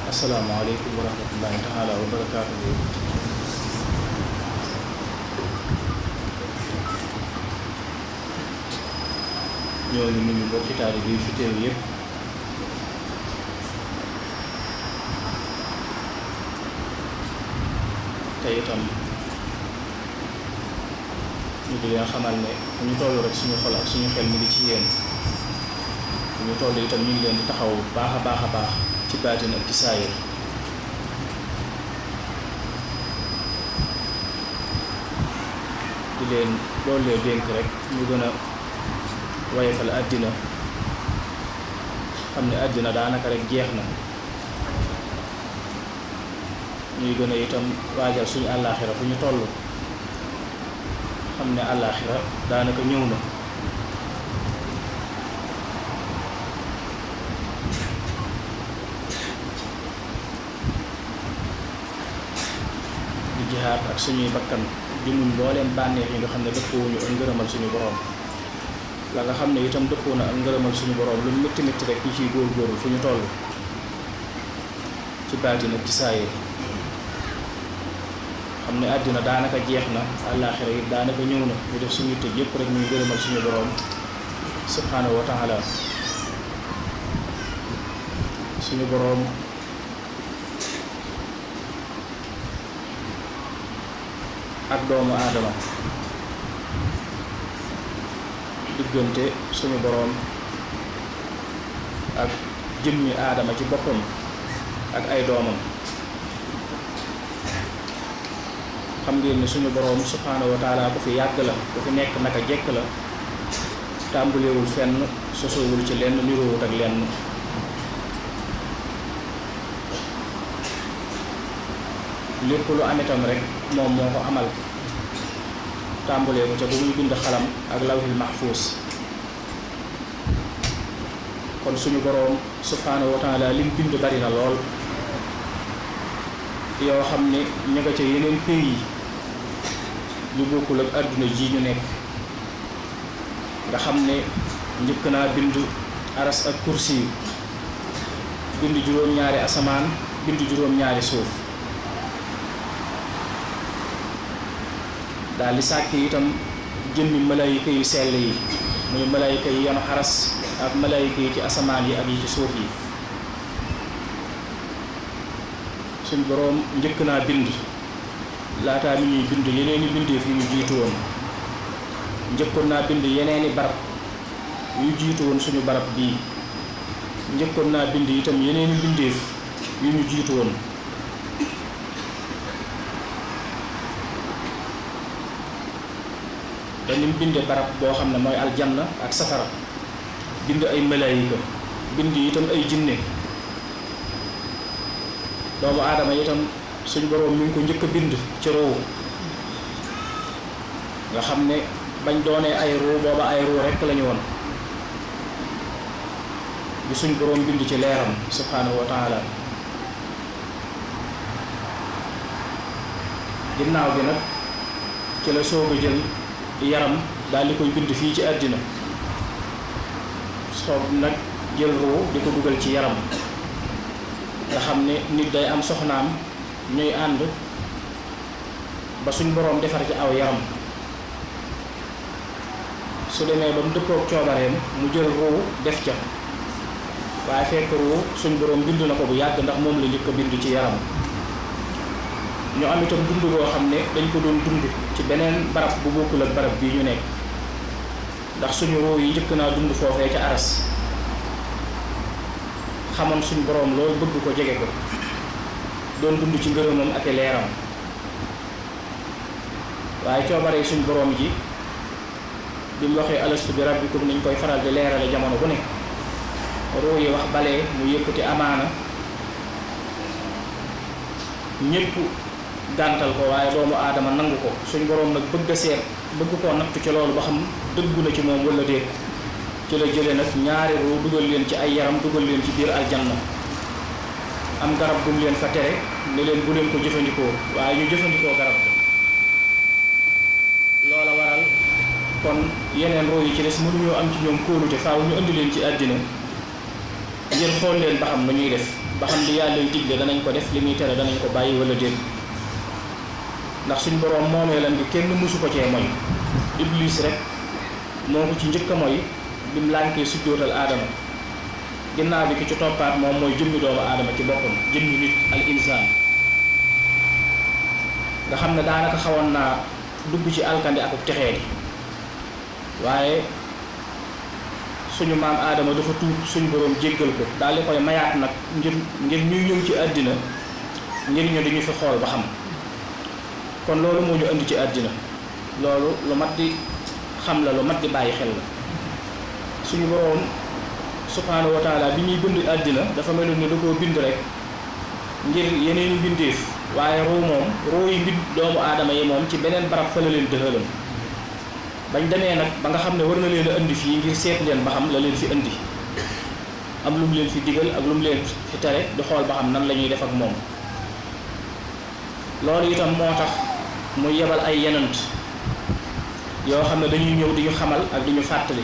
Assalamualaikum warahmatullahi taala wabarakatuh. Ñoo ngi nuyu mbokki taalibe yi fi teew yépp te itam ñu di leen xamal ne ñu tollu rek suñu xol ak suñu xel mi ngi ci yéen ñu tollu itam ñu ngi leen di taxaw baax a baax ci baatin ak ci saayir di leen loolee dénk rek ñu gën a wayefal àddina xam ne àddina daanaka rek jeex na ñuy gën a itam waajal suñu àllaaxira fu ñu toll xam ne àllaaxira daanaka ñëw na di jihaat ak suñuy bakkan di muñ mbooleem bànneex yi nga xam ne dëppoowuñu ak ngërëmal suñu boroom la nga xam ne itam dëppoo na ak ngërëmal suñu boroom lu métti métti rek ñu ciy góorgóorlu fu ñu toll ci baatin ak ci saayir xam ne àddina daanaka jeex na àllaaxira yi daanaka ñëw na ñu def suñu tëj yépp rek muy ngërëmal suñu boroom subhaanahu wa taala suñu boroom ak doomu aadama diggante suñu boroom ak jëmmi aadama ci boppam ak ay doomam xam ngeen ne suñu boroom subhaanahu wa taala ku fi yàgg la ku fi nekk naka jekk la tàmbulewul fenn sosowul ci lenn niroowut ak lenn lépp lu am itam rek moom moo ko amal tàmbulee ko ca ba muy bind xalam ak lawhil mahfuus kon suñu boroom subhaanahu wa taala lim bind bari na lool yoo xam ne ñu nga ca yeneen pays yu bokkul ak àdduna ji ñu nekk nga xam ne njëkk naa bind aras ak kursi bind juróom-ñaari asamaan bind juróom-ñaari suuf daal di sàkk itam jëmmi malaayika yu sell yi muy malaayika yi yanu xaras ak malaayika yi ci asamaan yi ak yi ci suuf yi suñ boroom njëkk naa bind laataa mi ñuy bind yeneeni bindeef yu ñu jiitu woon njëkkoon naa bind yeneeni barab yu jiitu woon suñu barab bii njëkkoon naa bind itam yeneeni bindeef yu ñu jiitu woon ba ni mu binde barab boo xam ne mooy aljanna ak safara bind ay malaayika bind itam ay jinne doomu aadama itam suñ boroom mi ngi ko njëkk a bind ci ruu nga xam ne bañ doonee ay ruu booba ay ruu rekk lañu woon bi suñ boroom bind ci leeram subhaanahu wa taala ginnaaw bi nag ci la soog a jël yaram daal di koy bind fii ci àddina soog nag jël ruu di ko dugal ci yaram nga xam ne nit day am soxnaam ñuy ànd ba suñ boroom defar ci aw yaram su demee ba mu dëppook coobareem mu jël ruu def ca waaye fekk ruu suñ boroom bind na ko bu yàgg ndax moom la njëkk a bind ci yaram ñu am itam dund boo xam ne dañ ko doon dund ci beneen barab bu bokkul ak barab bii ñu nekk ndax suñu ruu yi njëkk naa dund foofee ca aras xamoon suñ boroom loolu bëgg ko jege ko doon dund ci ngërëmam ak leeram waaye coobaree suñ boroom ji bi mu waxee alastu bi rabbikum niñ koy faral di leerale jamono bu ne ruu yi wax balee mu yëkkati amaana ñépp gàntal ko waaye doomu aadama nangu ko suñ boroom nag bëgg a seet bëgg koo nattu ci loolu ba xam dëggu na ci moom wala déet ci la jële nag ñaari ruu dugal leen ci ay yaram dugal leen ci biir aljanna am garab bu mu leen fa tere ne leen bu leen ko jëfandikoo waaye ñu jëfandikoo garab ko loola waral kon yeneen ruu yi ci des mënuñoo am ci ñoom kóolute faaw ñu indi leen ci àddina ngir xool leen ba xam nu ñuy def ba xam li yàlla yu digle danañ ko def li muy tere danañ ko bàyyi wala déet ndax suñ boroom moomeelam gi kenn mësu ko cee moy iblis rek moo ko ci njëkk a moy bi mu lànkee sujjóotal aadama ginnaaw bi ki ci toppaat moom mooy jëmmi doomu aadama ci boppam jëmmi nit al insaan nga xam ne daanaka xawoon naa dugg ci alkandi ak texee di waaye suñu maam aadama dafa tuub suñ boroom jéggal ko daal di koy mayaat nag ngir ñuy ñëw ci àddina ngir ñu dañu fi xool ba xam kon loolu moo ñu indi ci àddina loolu lu mat di xam la lu mat di bàyyi xel la suñu boroom subhaanahu wa taala bi ñuy bind àddina dafa meloon ni da koo bind rek ngir yeneen mbindeef waaye ruu yi mbind doomu aadama yi moom ci beneen barab fa la leen dëxalam bañ demee nag ba nga xam ne war na leen a indi fii ngir seet leen ba xam la leen fi indi am lu mu leen fi digal ak lu mu leen fi tere di xool ba xam nan la ñuy def ak moom loolu itam moo tax mu yebal ay yenant yoo xam ne dañuy ñëw di ñu xamal ak di ñu fàttali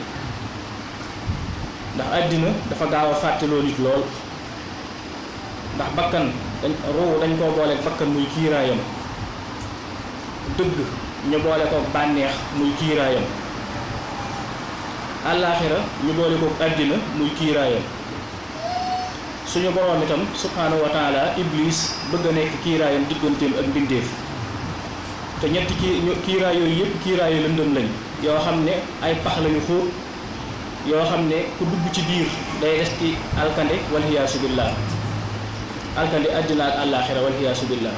ndax àddina dafa gaaw a fàttaloo nit lool ndax bakkan dañ koo booleeg bakkan muy kiiraayam dëgg ñu boole kook bànneex muy kiiraayam àllaaxira ñu boole kook àddina muy kiiraayam suñu boroom itam subhaanahu wa taala iblis bëgg a nekk kiiraayam digganteem ak mbindeef te ñetti kiiraay yooyu yëpp kiiraayu lëndëm lañ yoo xam ne ay pax lañu xóot yoo xam ne ku dugg ci biir day des ci alkande walhiyaasu billah alkande àddina ak àllaaxira walhiyaasu billah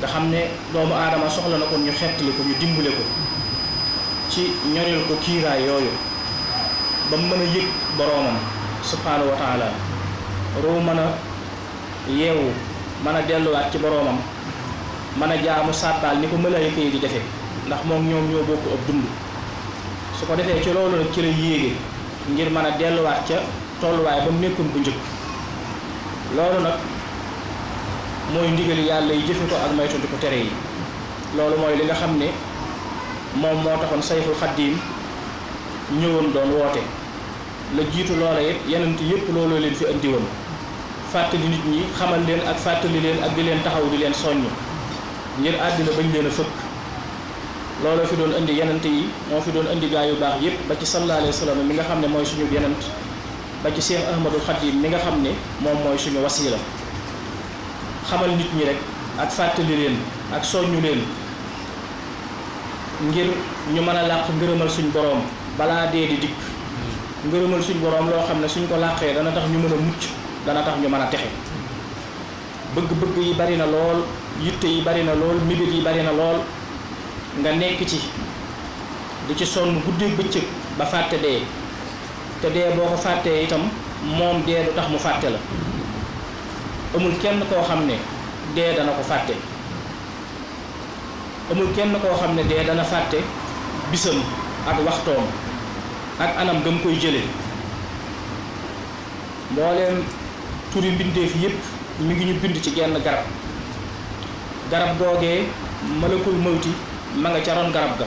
nga xam ne doomu aadama soxla na kon ñu xettali ko ñu dimbale ko ci ñoril ko kiiraay yooyu ba mu mën a yëg boroomam subhaanahu wa taala ruu mën a yeewu mën a delluwaat ci boroomam mën a jaamu sàbbaal ni ko malaayika yi di defee ndax moom ñoom ñoo bokk ab dund su ko defee ci loolu nag ci la yéege ngir mën a delluwaat ca tolluwaay ba mu nekkoon bu njëkk loolu nag mooy ndigali yàlla yi jëfe ko ak moytandiku ko tere yi loolu mooy li nga xam ne moom moo taxoon sayxul xaddiim ñëwoon doon woote la jiitu loola it yenent yépp looloo leen fi andi woon fàttali nit ñi xamal leen ak fàttali leen ak di leen taxaw di leen soññ ngir àddina bañ leen a fëkk looloo fi doon indi yenent yi moo fi doon indi gaa yu baax yépp ba ci sallallahu alayhi wa sallam mi nga xam ne mooy suñu yenent ba ci Cheikh Ahmadul Xadim mi nga xam ne moom mooy suñu wasiila xamal nit ñi rek ak fàttali leen ak soññu leen ngir ñu mën a làq ngërëmal suñ boroom balaa dee di dikk ngërëmal suñ boroom loo xam ne suñ ko làqee dana tax ñu mën a mucc dana tax ñu mën a texe bëgg-bëgg yi bari na lool yitte yi bari na lool mébét yi bari na lool nga nekk ci di ci sonn guddeeg bëccëg ba fàtte dee te dee boo ko fàttee itam moom dee du tax mu fàtte la amul kenn koo xam ne dee dana ko fàtte amul kenn koo xam ne dee dana fàtte bisam ak waxtoom ak anam gam koy jële mbooleem turi mbindeef yépp mi ngi ñu bind ci genn garab googee malakul mawti ma nga ca ron garab ga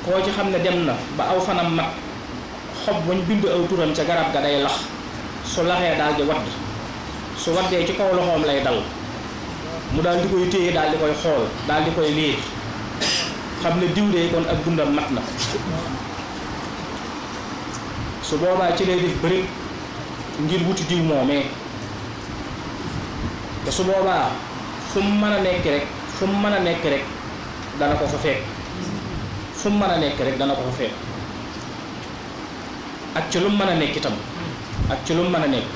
koo ci xam ne dem na ba aw fanam mat xob wañ bind aw turam ca garab ga day lax su laxee daal di wadd su waddee ci kaw loxoom lay dal mu daal di koy téye daal di koy xool daal di koy liir xam ne diwlee kon ak dundam mat na su boobaa ci lay def bëri ngir wuti diw moomee te su boobaa fu mu mën a nekk rek dana ko fa fekk fu mu mën a nekk rek dana ko fa fekk ak ci lu mu mën a nekk itam ak ci lu mu mën a nekk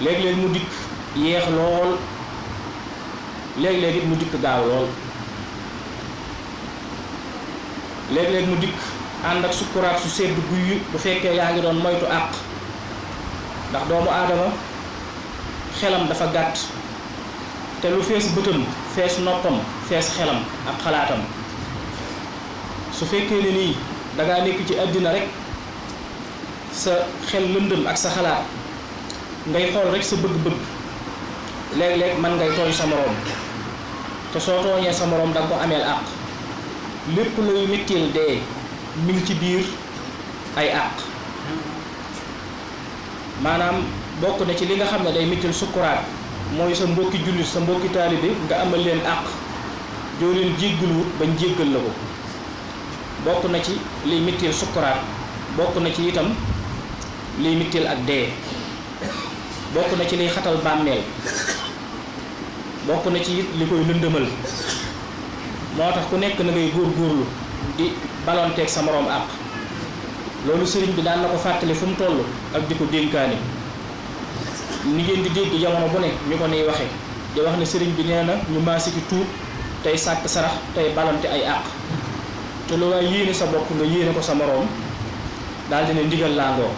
léeg-léeg mu dikk yéex lool léeg-léeg it mu dikk gaaw lool léeg-léeg mu dikk ànd ak sukkuraat su sedd guy bu fekkee yaa ngi doon moytu àq ndax doomu aadama xelam dafa gàtt te lu fees bëtam fees noppam fees xelam ak xalaatam su fekkee ne nii dangaa nekk ci àddina rek sa xel lëndëm ak sa xalaat ngay xool rek sa bëgg-bëgg léeg-léeg man ngay tooñ sa moroom te soo tooñee sa moroom danga ko ameel àq lépp luy mettil dee mi ngi ci biir ay àq maanaam bokk na ci li nga xam ne day mettil sukkuraat mooy sa mbokki jullit sa mbokki taalibe nga amal leen àq joo leen jéggaluwut bañ jéggal la ko bokk na ci liy mettil sukkuraat bokk na ci itam liy mettil ak dee bokk na ci liy xatal bàmmeel bokk na ci it li koy lëndëmal moo tax ku nekk na ngay góorgóorlu di balonteeg sa moroom àq loolu sëriñ bi daan na ko fàttali fu mu toll ak di ko dénkaani ni ngeen di dégg jamono bu ne ñu ko niy waxe di wax ne sëriñ bi nee na ñu maasi ci tuub tey sàkk sarax tey balonte ay àq te lu waay yéene sa bopp nga yéene ko sa moroom daal dina ndigal laangoo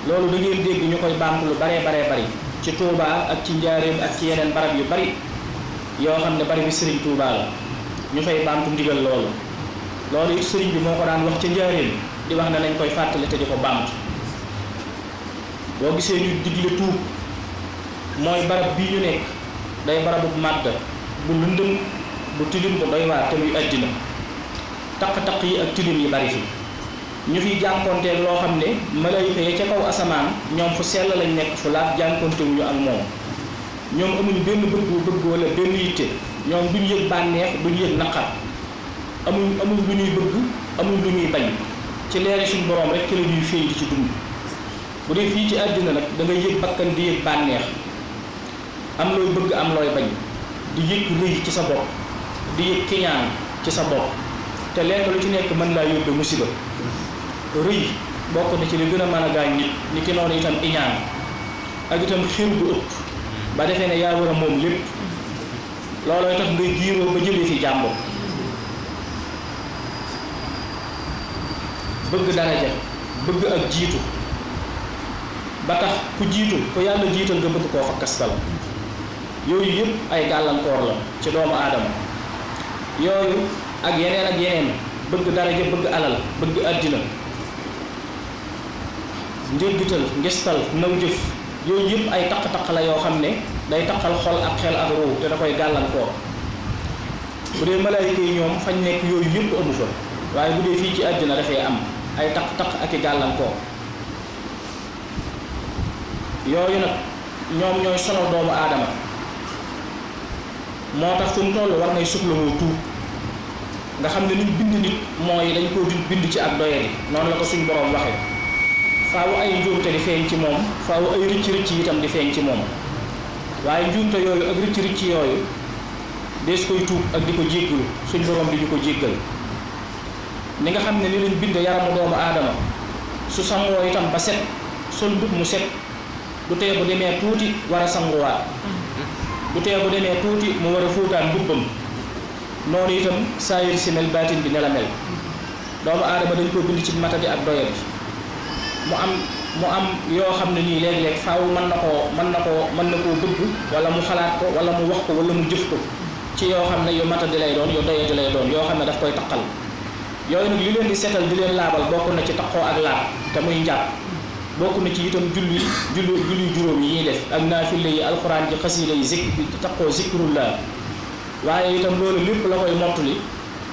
loolu da ngeen dégg ñu koy baamtu lu baree bari ci Touba ak ci Njaaréem ak ci yeneen barab yu bari yoo xam ne bari bi sëriñ Touba la ñu fay baamtu ndigal loolu it sëriñ bi moo ko daan wax ca Njaaréem di wax ne nañ koy fàttali te di ko baamtu boo gisee ñu digle tuub mooy barab bii ñu nekk day barabu màdd bu lëndëm bu tilim bu doy waar te muy àddina taq-taq yi ak tilim yi bari fi ñu fiy jànkonteel loo xam ne malayka ya ca kaw asamaan ñoom fu sell lañ nekk fu laat jànkontewuñu ak moom ñoom amuñu benn bëgg wala benn yitte ñoom duñ yëg bànneex duñ yëg naqar amuñ lu ñuy bëgg amuñ lu ñuy bañ ci leeri suñ boroom rek ci la ñuy féey di ci dund bu dee fii ci àddina nag da ngay yëg bakkan di yëg bànneex am looy bëgg am looy bañ di yëg rëy ci sa bopp di yëg kiñaan ci sa bopp te lenn lu ci nekk mën laa yóbbe musiba rëy bokk na ci li gën a mën a gaañ nit ni ki noonu itam iñaan ak itam xir bu ëpp ba defee ne yaa war a moom lépp loolooy tax ngay giiroo ba jëlee fi jàmbur bëgg daraja bëgg ak jiitu ba tax ku jiitu ku yàlla jiital nga bëgg koo fakkastal yooyu yëpp ay gàllankoor la ci doomu aadama yooyu ak yeneen bëgg daraja bëgg alal bëgg àddina ndéggital ngistal naw jëf yooyu yëpp ay taq-taq la yoo xam ne day taqal xol ak xel ak ruu te da koy gàllankoor bu dee malaayika yi ñoom fañ nekk yooyu yëpp amu fa waaye bu dee fii ci àddina dafay am ay taq-taq ak i gàllankoor yooyu nag ñoom ñooy sonal doomu aadama moo tax fu mu toll war ngay soxlawoo tuub nga xam ne liñ bind nit mooy dañ koo bind ci ak doyadi noonu la ko suñ boroom waxe faawu ay njuumte di feeñ ci moom faawu ay rëcc-rëcc itam di feeñ ci moom waaye njuumte yooyu ak rëcc-rëcc yooyu dees koy tuub ak di ko jéggalu suñ boroom di ñu ko jéggal ni nga xam ne ni lañ bind yaramu doomu aadama su sangoo itam ba set sol mbub mu set du tee bu demee tuuti war a sanguwaat du tee bu demee tuuti mu war a fóotaan mbubbam noonu itam saayir si mel baatin bi ne la mel doomu aadama dañ ko bind ci matadi ak doyadi mu am yoo xam ne nii léeg-léeg faaw mën na koo bëgg wala mu xalaat ko wala mu wax ko wala mu jëf ko ci yoo xam ne yu matadi lay doon yu doyadi lay doon yoo xam ne daf koy taqal yooyu nag li leen di setal di leen laabal bokk na ci taqoo ak laab te muy njàpp bokk na ci itam julli juróom yi ñuy def ak naafile yi alxuraan ji xasiida yi di taqoo zikrullah waaye itam loolu lépp la koy mottali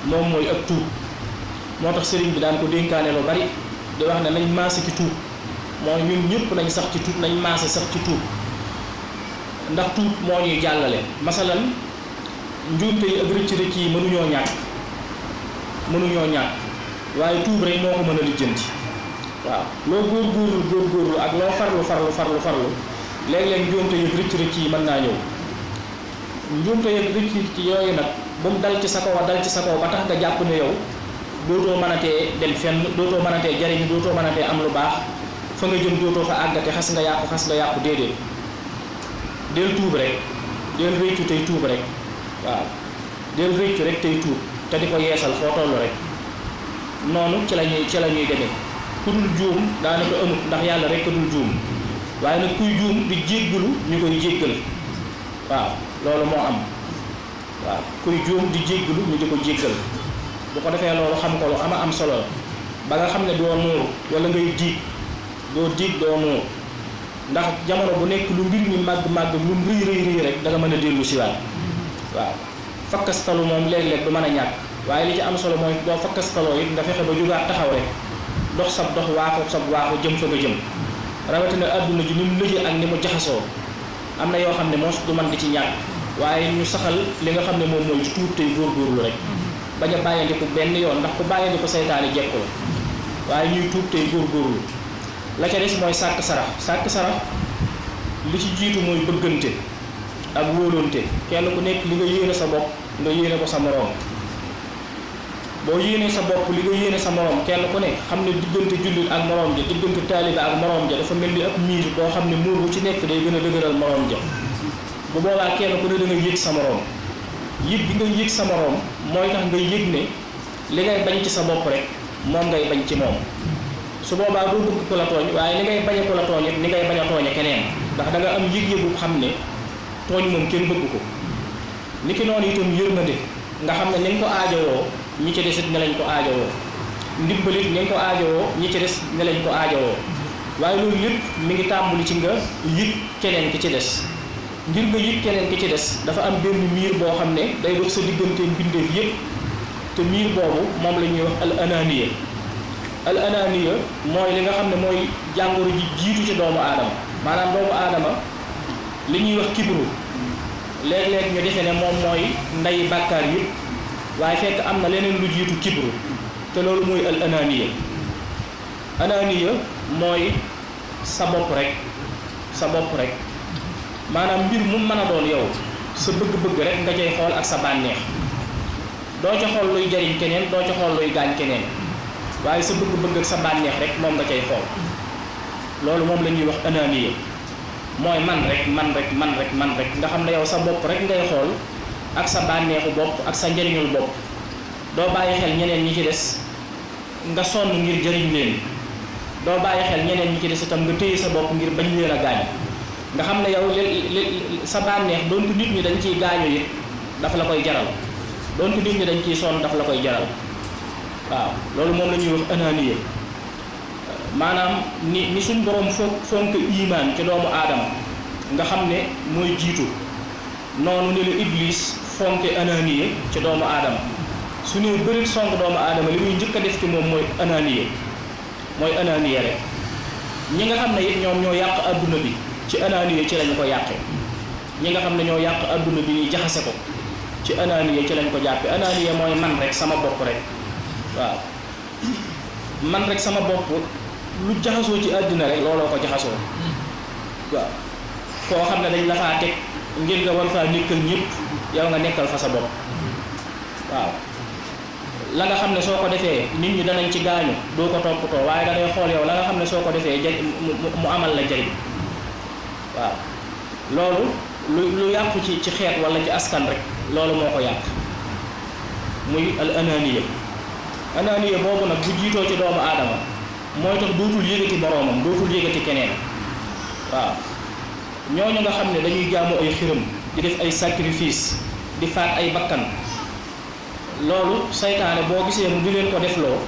moom mooy ak tuub moo tax sëriñ bi daan ko dénkaane lu bari di wax ne nañ maase ci tuub mooy ñun ñëpp nañ sax ci tuub nañ maase sax ci tuub ndax tuub moo ñuy jàllale masalan njuumte yi ak rëcc yi mënuñoo ñàkk waaye tuub rek moo ko mën a lijjanti waaw loo góorgóorlu ak loo farlu léeg-léeg njuumte yi ak rëcc yi mën naa ñëw njuumte yi ak rëcc yooyu nag bu mu dal ci sa kaw ba tax nga jàpp ne yow dootoo mënatee dem fenn dootoo mënatee jariñ dootoo mënatee am lu baax fa nga jëm dootoo fa àggate xas nga yàqu déedéet del tuub rek del réccu tey tuub rek waaw del réccu rek tey tuub te di ko yeesal foo toll rek noonu ci la ñuy demee ku dul juum daanaka amut ndax yàlla rek a dul juum waaye nag kuy juum di jéggalu ñu koy jéggal waaw loolu moo am waaw kuy juum di jéggalu ñu di ko jéggal bu ko defee loolu xam ko lu am solo ba nga xam ne doo muur wala ngay diig doo muur ndax jamono bu nekk lu mbir mi màgg lu mu rëy rek da nga mën a dellu siwaat waaw fakkastalu moom léeg-léeg du mën a ñàkk waaye li ci am solo mooy boo fakkastaloo it nga fexe ba jógaat taxaw rek dox sab dox waaxu jëm fa nga jëm rawatina adduna ji ni mu lëjee ak ni mu jaxasoo am na yoo xam ne moos du man di ci ñàkk waaye ñu saxal li nga xam ne moom mooy tuub tey góorgóorlu rek bañ a bàyyandiku benn yoon ndax ku bàyyandiku seytaane jekku la waaye ñuy tuub tey góorgóorlu la ca des mooy sàkk sarax li ci jiitu mooy bëggante ak wóolonte kenn ku nekk li nga yéene sa bopp nga yéene ko sa moroom boo yéenee sa bopp li nga yéene sa moroom kenn ku ne xam ne diggante jullit ak moroom ja diggante taalibe ak moroom ja dafa mel ni ab miir boo xam ne muur bu ci nekk day gën a dëgëral moroom ja bu boobaa kenn ku ne da nga yëg sa moroom yëg bi nga yëg sa moroom mooy tax nga yëg ne li ngay bañ ci sa bopp rek moom ngay bañ ci moom su boobaa doo bëgg ko la tooñ waaye li ngay bañ ko la tooñ it ni ngay bañ a tooñe keneen ndax da nga am yëg-yëgu xam ne tooñ moom kenn bëgg ko niki noonu itam yërmande nga xam ne ni nga ko aajowoo ñi ci des it ne lañ ko aajowoo ndimbalit ni nga ko aajowoo ñi ci des ne lañ ko aajowoo waaye loolu lépp mi ngi tàmbali ci nga yëg keneen ki ci des ngir nga yëg keneen ki ci des dafa am benn miir boo xam ne day dox sa diggante mbindeef yépp te miir boobu moom la ñuy wax al ananiya mooy li nga xam ne mooy jàngoro ji jiitu ci doomu aadama maanaam doomu aadama li ñuy wax kibru léeg-léeg ñu defe ne moom mooy nday bàkkaar yëpp waaye fekk am na leneen lu jiitu kibru te loolu mooy al ananiya mooy sa bopp rek maanaam mbir mu mën a doon yow sa bëgg-bëgg rek nga cay xool ak sa bànneex doo ca xool luy jariñ keneen doo ca xool luy gaañ keneen waaye sa bëgg-bëgg ak sa bànneex rek moom nga cay xool loolu moom la ñuy wax ananiya mooy man rek nga xam ne yow sa bopp rek ngay xool ak sa bànneexu bopp ak sa njariñul bopp doo bàyyi xel ñeneen ñi ci des nga sonn ngir jëriñ leen doo bàyyi xel ñeneen ñi ci des itam nga téye sa bopp ngir bañ leen a gaañ nga xam ne yow sa bànneex doonte nit ñi dañ ciy gaañu it dafa la koy jaral doonte nit ñi dañ ciy sonn dafa la koy jaral waaw loolu moom la ñuy wax ananiya maanaam ni suñ borom fonk imaan ci doomu aadama nga xam ne mooy jiitu noonu ni la iblis fonke ananiya ci doomu aadama su ne bërit sonk doomu aadama li muy njëkk a def ci moom mooy ananiya rek ñi nga xam ne it ñoom ñoo yàq adduna bi ci ananiya ci lañ ko yàqee ñi nga xam ne ñoo yàq adduna bi ñuy jaxase ko ci ananiya ci lañ ko jàppe ananiya mooy man rek sama bopp rek waaw man rek sama bopp lu jaxasoo ci àddina rek looloo ko jaxasoo waaw foo xam ne dañ la faa teg ngir nga war faa nekkal ñëpp yow nga nekkal fa sa bopp waaw la nga xam ne soo ko defee nit ñi danañ ci gaañu doo ko toppatoo waaye da ngay xool yow la nga xam ne soo ko defee mu amal la njariñ waaw loolu lu yàqu ci xeet wala ci askan rek loolu moo ko yàq muy al ananiya. Ananiya boobu nag bu jiitoo ci doomu aadama mooy tax dootul yëgati boroomam, dootul yëgati keneen. waaw ñooñu nga xam ne dañuy jaamu ay xiram di def ay sacrifice di faat ay bakkan, loolu saytaane boo gisee mu di leen ko defloo,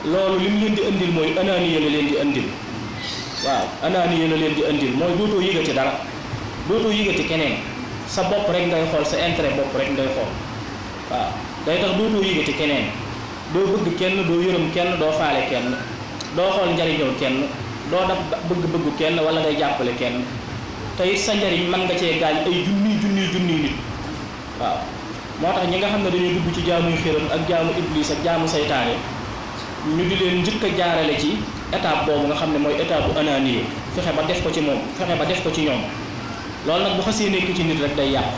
loolu li mu leen di indil mooy ananiya la leen di indil. waaw ananiya la leen di indil mooy dootoo yëgati dara, dootoo yëgati keneen, sa bopp rek ngay xool, sa intérêt bopp rek ngay xool. waaw day tax dootoo yëgati keneen, doo bëgg kenn, doo yërëm kenn, doo faale kenn, doo xool njariñoo kenn, doo daf bëgg-bëggu kenn wala ngay jàppale kenn. te it sa njariñ mën nga cee gaañ ay junni nit. waaw moo tax ñi nga xam ne dañuy dugg ci jaamuy xiram ak jaamu iblis ak jaamu saytaane, ñu di leen njëkk a jaarale ci étape boobu nga xam ne mooy étape bu ananiya, fexe ba def ko ci moom, fexe ba def ko ci ñoom. loolu nag bu xasee nekk ci nit rek day yàqu.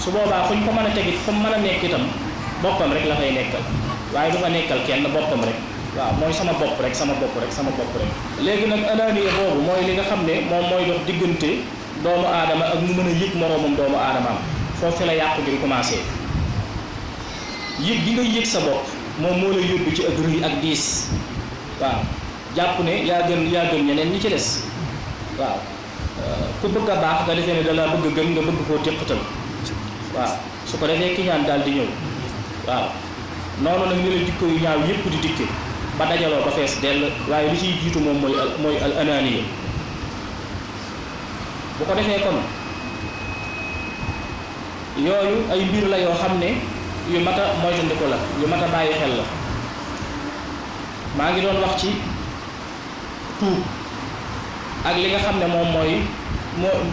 su boobaa fuñ ko mën a tegit fu mu mën a nekk itam boppam rek la fay nekkal, waaye du fa nekkal kenn, boppam rek. waaw mooy sama bopp rek, sama bopp rek, sama bopp rek. léegi nag ananiya boobu mooy li nga xam ne moom mooy dox diggante doomu aadama ak mu mën a yëg moroomam doomu aadamaam. foofu la yàqu gi commencé. yëg gi nga yëg sa bopp moom moo lay yóbbu ci ak rëy ak diis. waaw jàpp ne yaa gën ñeneen ñi ci des. waaw ku bëgg a baax nga defee ne da laa bëgg a gën, nga bëgg koo téqatal. waaw su ko defee ki ñaan daal di ñëw. waaw noonu nag ni la jikko yu ñaaw yëpp di dikke ba dajaloo ba fees dell, waaye li ciy jiitu moom mooy al ananiya. bu ko defee kon yooyu ay mbir la yoo xam ne yu mat a moytandiku la, yu mat a bàyyi xel la. maa ngi doon wax ci tuub ak li nga xam ne moom mooy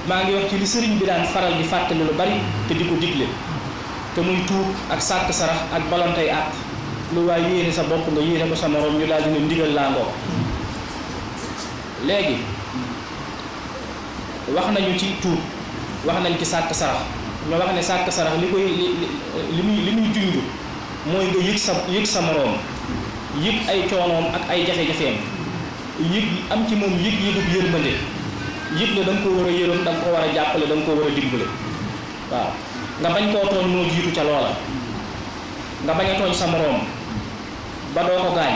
maa ngi wax ci li sëriñ bi daan faral di fàttali lu bari te di ko digle, te muy tuub ak sàkk sarax ak balontey àq. lu waay yéene sa bopp nga yéene ko sa morom, ñu daal dina ndigal laa ngoo. léegi wax nañu ci tuub, wax nañ ci sàkk sarax. ñu wax ne sàkk sarax li muy junj mooy nga yëg sa moroom, yëg ay coonoom ak ay jafe-jafeem, yëg am ci moom yëgub yërmande, yëg ne da nga ko war a yërëm, da nga ko war a jàppale, da nga ko war a dimbale. waaw nga bañ koo tooñ moo jiitu ca loola. nga bañ a tooñ sa moroom ba doo ko gaañ.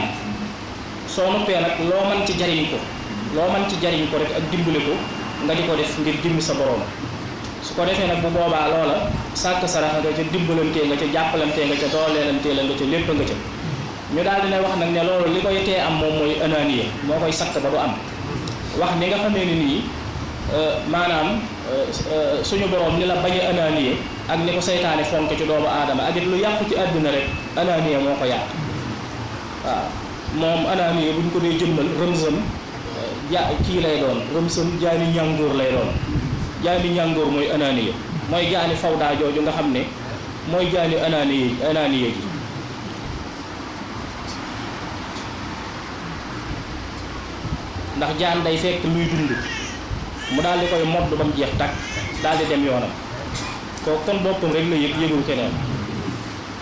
soo noppee nag loo mën ci jariñ ko rek ak dimbale ko nga di ko def ngir jëmmi sa boroom. su ko defee nag bu boobaa loola sàkk sarax nga ca, dimbalantee nga ca, jàppalantee nga ca, dooleelantee la nga ca, lépp nga ca. ñu daal dina wax nag ne loolu li koy tee am moom mooy ananiya, moo koy sakk ba du am. wax ni nga xamee ni nii maanaam suñu borom ni la bañ a ananiya ak ni ko saytaane fonk ci doomu aadama, ak it lu yàqu ci àdduna rek ananiya moo ko yàq. waaw moom ananiya bu ñu ko dee jëmmal rëmsëm kii lay doon, rëmsëm jaani ñàngoor lay doon. jaani ñàngoor mooy ananiya, mooy jaani fawdaa jooju nga xam ne mooy jaani ananiya ji. ndax jaan day fekk luy dund mu daal di koy modd ba mu jeex takk daal di dem yoonam, kooku kon boppam rek la yëgul keneen.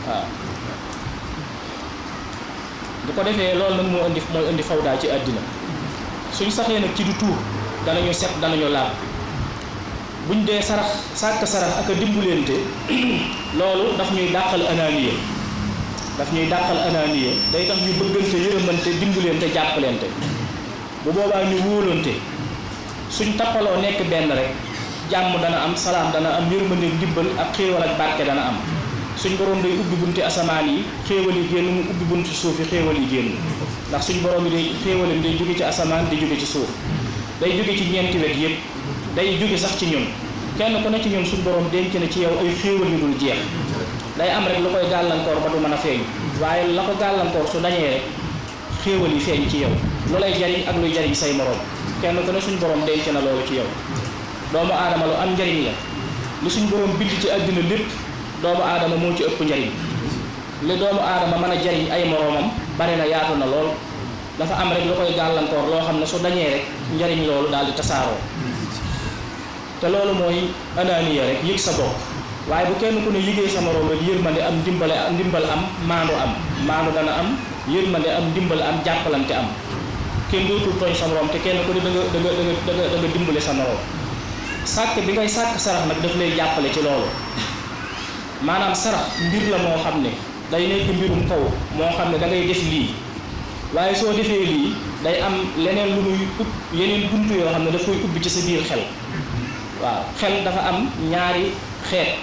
waaw bu ko defee loolu nag mooy indi fawdaa ci àddina. suñ saxee nag ci du tuub danañu set, danañu laab. buñ dee sàkk sarax ak a dimbalante loolu daf ñuy dàqal ananiya, day tax ñu bëggante, yërëmante, dimbalante, jàppalante. bu boobaa ñu wóolante, suñ tappaloo nekk benn rek jàmm dana am, salaam dana am, yërmande, ndimbal ak xéewal ak barke dana am. suñ borom day ubbi bunti asamaan yi, xéewal yi génn, mu ubbi bunti suuf yi, xéewal yi génn. ndax suñ borom yi day xéewalam day jóge ci asamaan, di jóge ci suuf, day jóge ci ñeenti wet yépp, day jóge sax ci ñun. kenn ku ne ci ñun suñ borom denc na ci yow ay xéewal yu dul jeex. day am rek lu koy gàllankoor ba du mën a feeñ, waaye la ko gàllankoor su dañee rek xéewal yi feeñ ci yow, lu lay jariñ ak luy jariñ say moroom. kenn ku ne suñ borom denc na loolu ci yow. doomu aadama lu am njariñ la. li suñ borom bind ci àddina lépp doomu aadama moo ci ëpp njariñ. li doomu aadama mën a jariñ ay moroomam bari na, yaatu na lool. dafa am rek lu koy gàllankoor loo xam ne su dañee rek njariñ loolu daal di tasaaroo. te loolu mooy ananiya rek, yëg sa bopp. waaye bu kenn ku ne yëgee sa moroom rek yërmande am, ndimbal am, maandu dana am, yërmande am, ndimbal am, jàppalante am. kenn dootul tooñ sa moroom, te kenn ku ne da nga dimbale sa moroom. sàkk bi ngay sàkk sarax nag daf lay jàppale ci loolu. maanaam sarax mbir la moo xam ne day nekk mbirum kaw moo xam ne da ngay def lii waaye soo defee lii day am leneen lu muy yeneen buntu yoo xam ne daf koy ubbi ci sa biir xel waaw xel dafa am ñaari xeet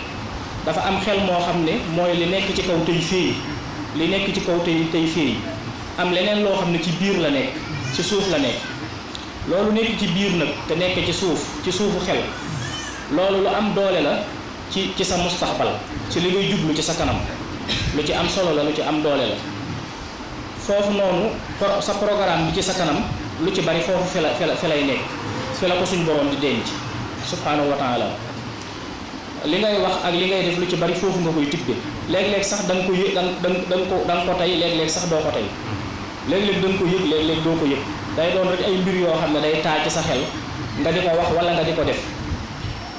dafa am xel moo xam ne mooy li nekk ci kaw tey féey li nekk ci kaw tey féey am leneen loo xam ne ci biir la nekk ci suuf la nekk loolu nekk ci biir nag te nekk ci suufu xel loolu lu am doole la ci sa mustaxbal ci li ngay jublu ci sa kanam lu ci am solo la lu ci am doole la foofu noonu sa programme bi ci sa kanam lu ci bari foofu fi lay nekk fi la ko suñ borom di denc subhanahu wa taala li ngay wax ak li ngay def lu ci bari foofu nga koy tibbe léeg-léeg sax da nga ko yëg da nga ko tey léeg-léeg sax doo ko tey léeg-léeg da nga ko yëg léeg-léeg doo ko yëg day doon rek ay mbir yoo xam ne day taa ci sa xel nga di ko wax wala nga di ko def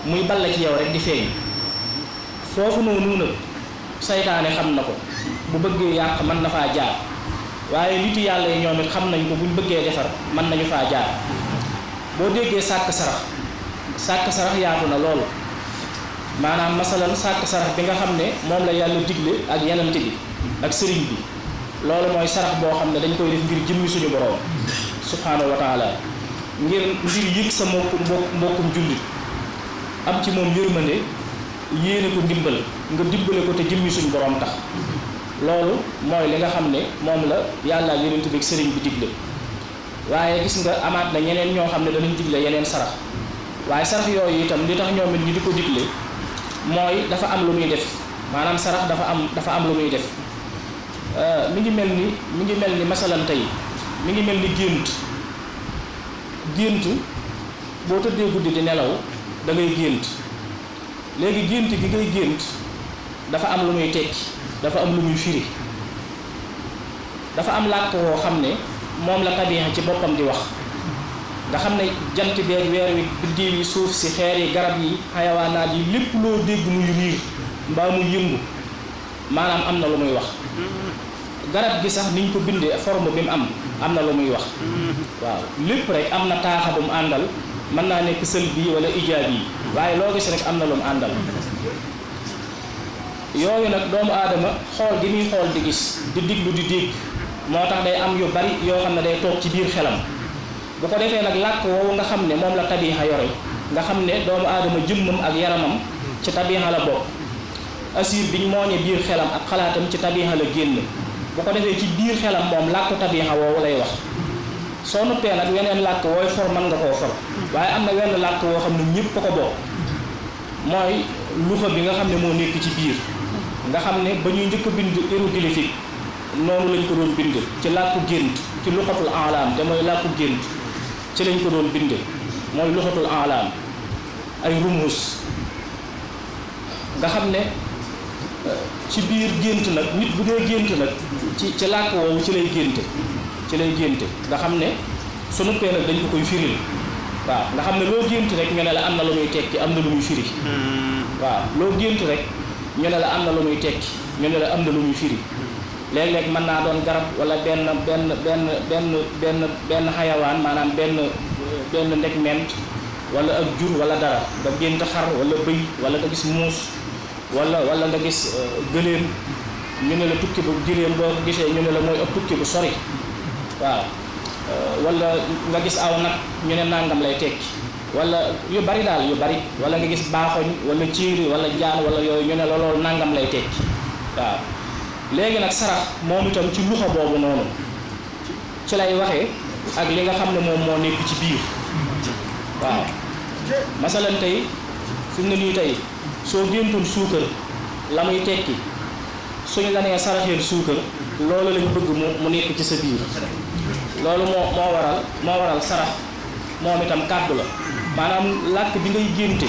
muy balla ci yow rek di feeñ foofu noonu nag saytaane xam na ko bu bëggee yàq mën na faa jaar waaye nit yàlla yi ñoom it xam nañ ko buñ bëggee defar mën nañu faa jaar boo déggee sàkk sarax yaatu na loolu maanaam masalan sàkk sarax bi nga xam ne moom la yàlla digle ak yenante bi ak sëriñ bi loolu mooy sarax boo xam ne dañ koy def ngir jëmmi suñu borom subhanahu wa taala ngir yëg sa mbokkum jullit am ci moom yërmande yéene ko ndimbal nga dimbale ko te jëmmi suñu borom tax loolu mooy li nga xam ne moom la yàlla yonent bi ak sëriñ bi digle waaye gis nga amaat na ñeneen ñoo xam ne danañ digle yeneen sarax waaye sarax yooyu itam li tax ñoom it ñi di ko digle mooy dafa am lu muy def maanaam sarax dafa am lu muy def mi ngi mel ni masalan tey mi ngi mel ni gént boo tëddee guddi di nelaw da ngay gént léegi gént gi ngay gént dafa am lu muy tekki dafa am lu muy firi dafa am làkk woo xam ne moom la tabiixa ci boppam di wax nga xam ne jant beeg weer wi biddiw yi suuf si xeer yi garab yi xayawaanaat yi lépp loo dégg muy riir mbaa muy yëngu maanaam am na lu muy wax garab gi sax niñ ko bindee forme bi mu am na lu muy wax waaw lépp rek am na taaxa bu mu àndal mën naa nekk sël bii wala ijaab yi waaye loo gis rek am na lu mu àndal yooyu nag doomu aadama xool gi muy xool di gis di diglu di dégg moo tax day am yu bari yoo xam ne day toog ci biir xelam bu ko defee nag làkk woowu nga xam ne moom la tabiixa yore nga xam ne doomu aadama jëmmam ak yaramam ci tabiixa la bokk asir biñ mooñe biir xelam ak xalaatam ci tabiixa la génn bu ko defee ci biir xelam moom làkku tabiixa woowu lay wax soo nuppee nag weneen làkk wooy for mën nga koo for waaye am na wenn làkk woo xam ne ñëpp ko bokk mooy luxa bi nga xam ne moo nekk ci biir nga xam ne ba ñuy njëkk a bind hiéroglyphique noonu lañ ko doon bind ci làkku gént ci luxatul alam te mooy làkku gént ci lañ ko doon binde mooy luxatul alam ay rumus nga xam ne ci biir gént nag nit bu dee gént nag ci làkk woowu ci lay génte nga xam ne su nuppee nag dañ ko koy firil waaw nga xam ne loo gént rek ñu ne la am na lu muy tekki am na lu muy firi waaw loo gént rek ñu ne la am na lu muy tekki ñu ne la am na lu muy firi léeg-léeg mën naa doon garab wala benn xayawaan maanaam benn ndeg ment wala ak jur wala dara nga gént xar wala bëy wala nga gis muus wala nga gis gëléem ñu ne la tukki bu gëléem boo ko gisee ñu ne la mooy ab tukki bu sori waaw wala nga gis aw nag ñu ne nangam lay tekki wala yu bari daal yu bari wala nga gis baaxoñ wala ciiri wala jaan wala yooyu ñu ne la loolu nangam lay tekki waaw léegi nag sarax moom itam ci luxa boobu noonu ci lay waxee ak li nga xam ne moom moo nekk ci biir waaw masalan tey fi mu ne nii tey soo géntoon suukar la muy tekki suñu la nee saraxeel suukar loolu lañ bëgg mu nekk ci sa biir loolu moo waral sarax moom itam kàddu la maanaam làkk bi ngay génte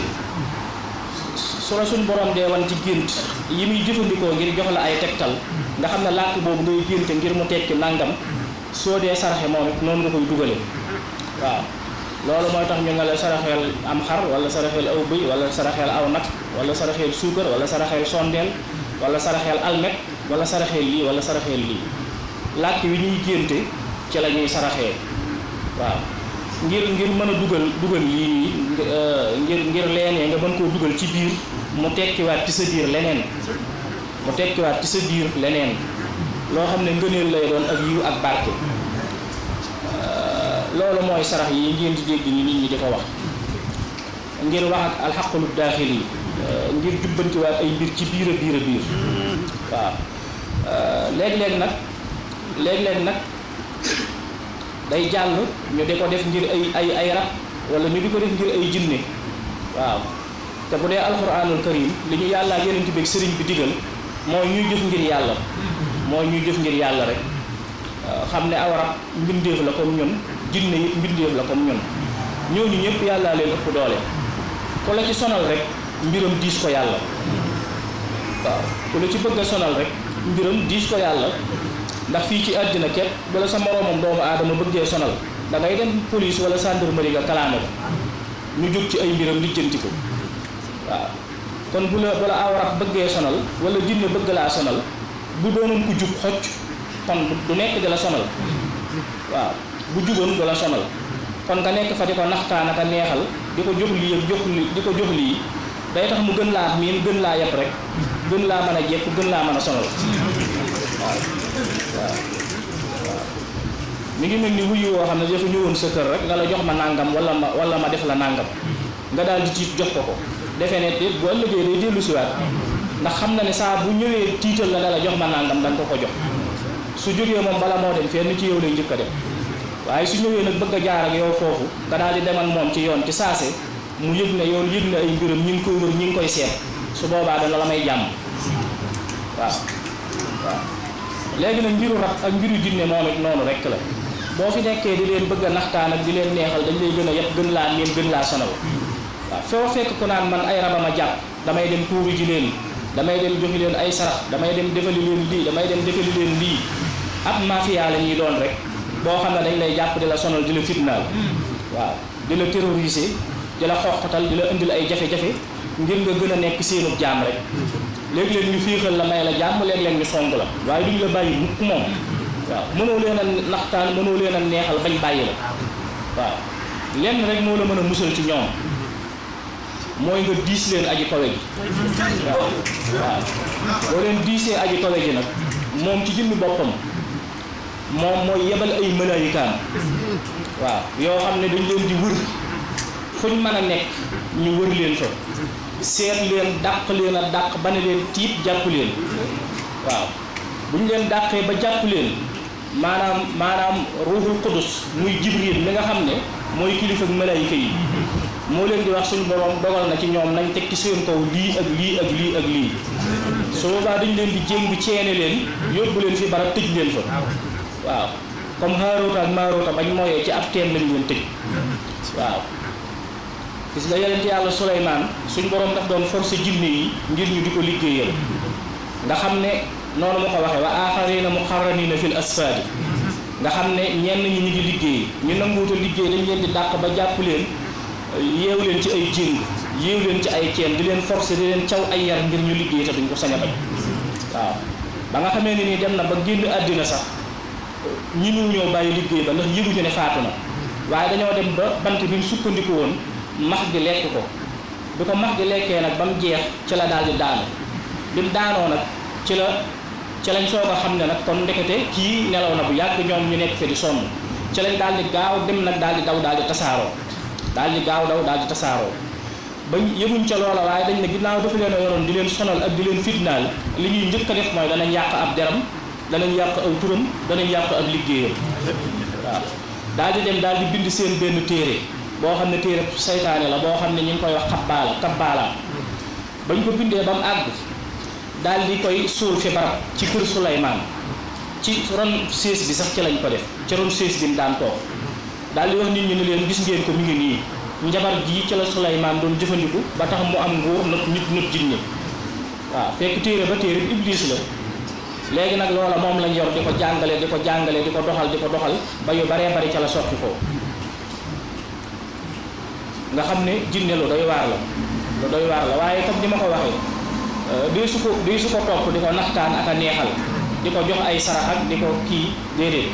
su la suñ borom dee wan ci gént yi muy jëfandikoo ngir jox la ay tegtal nga xam ne làkk boobu ngay génte ngir mu tekki nangam soo dee saraxe moom it noonu nga koy dugale waaw loolu mooy tax ñu nga la saraxeel am xar wala saraxeel aw bëy wala saraxeel aw nag wala saraxeel suukar wala saraxeel sondeel wala saraxeel almet wala saraxeel lii wala saraxeel lii làkk wi ñuy génte ci la ñuy saraxee waaw ngir mën a dugal lii ngir leenee nga mën koo dugal ci biir mu tekkiwaat ci sa biir leneen mu tekkiwaat ci sa biir leneen loo xam ne ngëneel lay doon ak yiw ak barke loolu mooy sarax yi ngeen di dégg ni nit ñi di ko wax ngir wax ak alxaqulu daaxili ngir jubbantiwaat ay mbir ci biir a biir a biir waaw léeg-léeg nag day jàll ñu di ko def ngir ay rab wala ñu di ko def ngir ay jinne waaw te bu dee alxuraanul karim li ñu yàlla ak yonent bi ak sëriñ bi digal mooy ñuy jëf ngir yàlla mooy ñuy jëf ngir yàlla rek xam ne aw rab mbindeef la comme ñun jinne it mbindeef la comme ñun ñooñu ñëpp yàllaa leen ëpp doole ku la ci sonal rek mbiram diis ko yàlla waaw ku la ci bëgg a sonal rek mbiram diis ko yàlla ndax fii ci àddina képp bu la sa moroomam doomu aadama bëggee sonal da ngay dem police wala gendarmerie nga kalaame ko ñu jóg ci ay mbiram lijjanti ko waaw kon bu la aw rab bëggee sonal wala jinne bëgg laa sonal bu doonoon ku jub xocc kon du nekk di la sonal waaw bu jugoon du la sonal kon nga nekk fa di ko naxtaan ak a neexal di ko jox lii ak di ko jox lii day tax mu gën laa miin gën laa yeb rek gën laa mën a jekk gën laa mën a sonal waaw mi ngi mel ni wuyu woo xam ne dafa ñëwoon sa kër rek nga la jox ma nàngam wala ma def la nàngam nga daal di tiit jox ko defee ne it bu ëllëgee day dellu siwaat ndax xam na ne saa bu ñëwee tiital la la jox ma nàngam da nga ko jox su jógee moom bala moo dem fenn ci yow lay njëkk a dem waaye su ñëwee nag bëgg a jaar ak yow foofu nga daal di demal moom ci yoon ci saase mu yëg ne yoon yëg na ay mbiram ñi ngi koy wër ñi ngi koy seet su boobaa dana la may jàmm waaw léegi nag mbiru rab ak mbiru jinne moom it noonu rek la boo fi nekkee di leen bëgg a naxtaan ak di leen neexal dañ lay gën a yëpp gën laa miin gën laa sonal waaw foo fekk ku naan man ay rabama jàpp damay dem tuuri ji leen damay dem joxi leen ay sarax damay dem defali leen lii damay dem defali leen lii ab mafia la ñuy doon rek boo xam ne dañ lay jàpp di la sonal di la fitnaal waaw di la terroriser di la xoqatal di la indil ay jafe-jafe ngir nga gën a nekk seenub jaam rek léeg-léeg ñu fiixal la may la jàmm léeg-léeg ñu song la waaye duñu la bàyyi mukk moom waaw mënoo leen a naxtaan mënoo leen a neexal bañ bàyyi la waaw lenn rek moo la mën a musal ci ñoom mooy nga diis leen aji kawe ji waaw boo leen diisee aji kawe ji nag moom ci jëmmi boppam moom mooy yebal ay malaayikaam waaw yoo xam ne dañ leen di wër fuñ mën a nekk ñu wër leen fa seet leen dàq leen a dàq ba ne leen tiit jàpp leen waaw bu ñu leen dàqee ba jàpp leen maanaam ruuxul qudus muy jibril mi nga xam ne mooy kilifa ak malaayika yi moo leen di wax suñu borom dogal na ci ñoom nañ teg ci seen kaw lii ak lii ak lii ak lii su boobaa dañ leen di jéng ceene leen yóbbu leen fi barab tëj leen fa waaw comme Haaroota ak Maaroota bañ mooyee ci ab teen lañ leen tëj waaw gis nga yonent yàlla Suleymaan suñ borom daf doon forcer jinne yi ngir ñu di ko liggéeyal nga xam ne noonu mu ko waxee wa aaxariina muqarraniina fil asfaadi nga xam ne ñenn ñi ñu ngi liggéey ñu nanguuta liggéey dañ leen di dàq ba jàpp leen yeew leen ci ay jéng yeew leen ci ay ceen di leen forcer di leen caw ay yar ngir ñu liggéey te duñ ko sañ a bañ waaw ba nga xamee ne nii dem na ba génn àddina sax ñi ñu ñëw bàyyi liggéey ba ndax yëguñu ne faatu na waaye dañoo dem ba bant bi mu sukkandiku woon max gi lekk ko bi ko max gi lekkee nag ba mu jeex ci la daal di daanu bi mu daanoo nag ci lañ soog a xam ne nag kon ndekete kii nelaw na bu yàgg ñoom ñu nekk fi di sonn ci lañ daal di gaaw dem nag daal di daw daal di tasaaroo daal di gaaw daw daal di tasaaroo ba yëmuñ ca loola waaye dañ ne ginnaaw dafa leen a yoroon di leen sonal ak di leen fitnaal li ñuy njëkk a def mooy danañ yàq ab deram danañ yàq aw turam danañ yàq ab liggéeyam waaw daal di dem daal di bind seen benn téere boo xam ne téere saytaane la boo xam ne ñu ngi koy wax kabbaala bañ ko bindee ba mu àgg daal di koy suul fi barab ci kër Suleymaan ci ron sées bi sax ci lañ ko def ci ron sées bi mu daan toog daal di wax nit ñi ne leen gis ngeen ko mi ngi nii njabar jii ci la Suleymaan doon jëfandiku ba tax mu am nguur not jinne waaw fekk téere ba téere iblis la léegi nag loola moom lañ yor di ko jàngale di ko doxal ba yu baree bari ca la sotti ko nga xam ne jinne lu doy waar la waaye comme ni ma ko waxee dee su ko topp di ko naxtaan ak a neexal di ko jox ay sarax ak di ko kii déedéet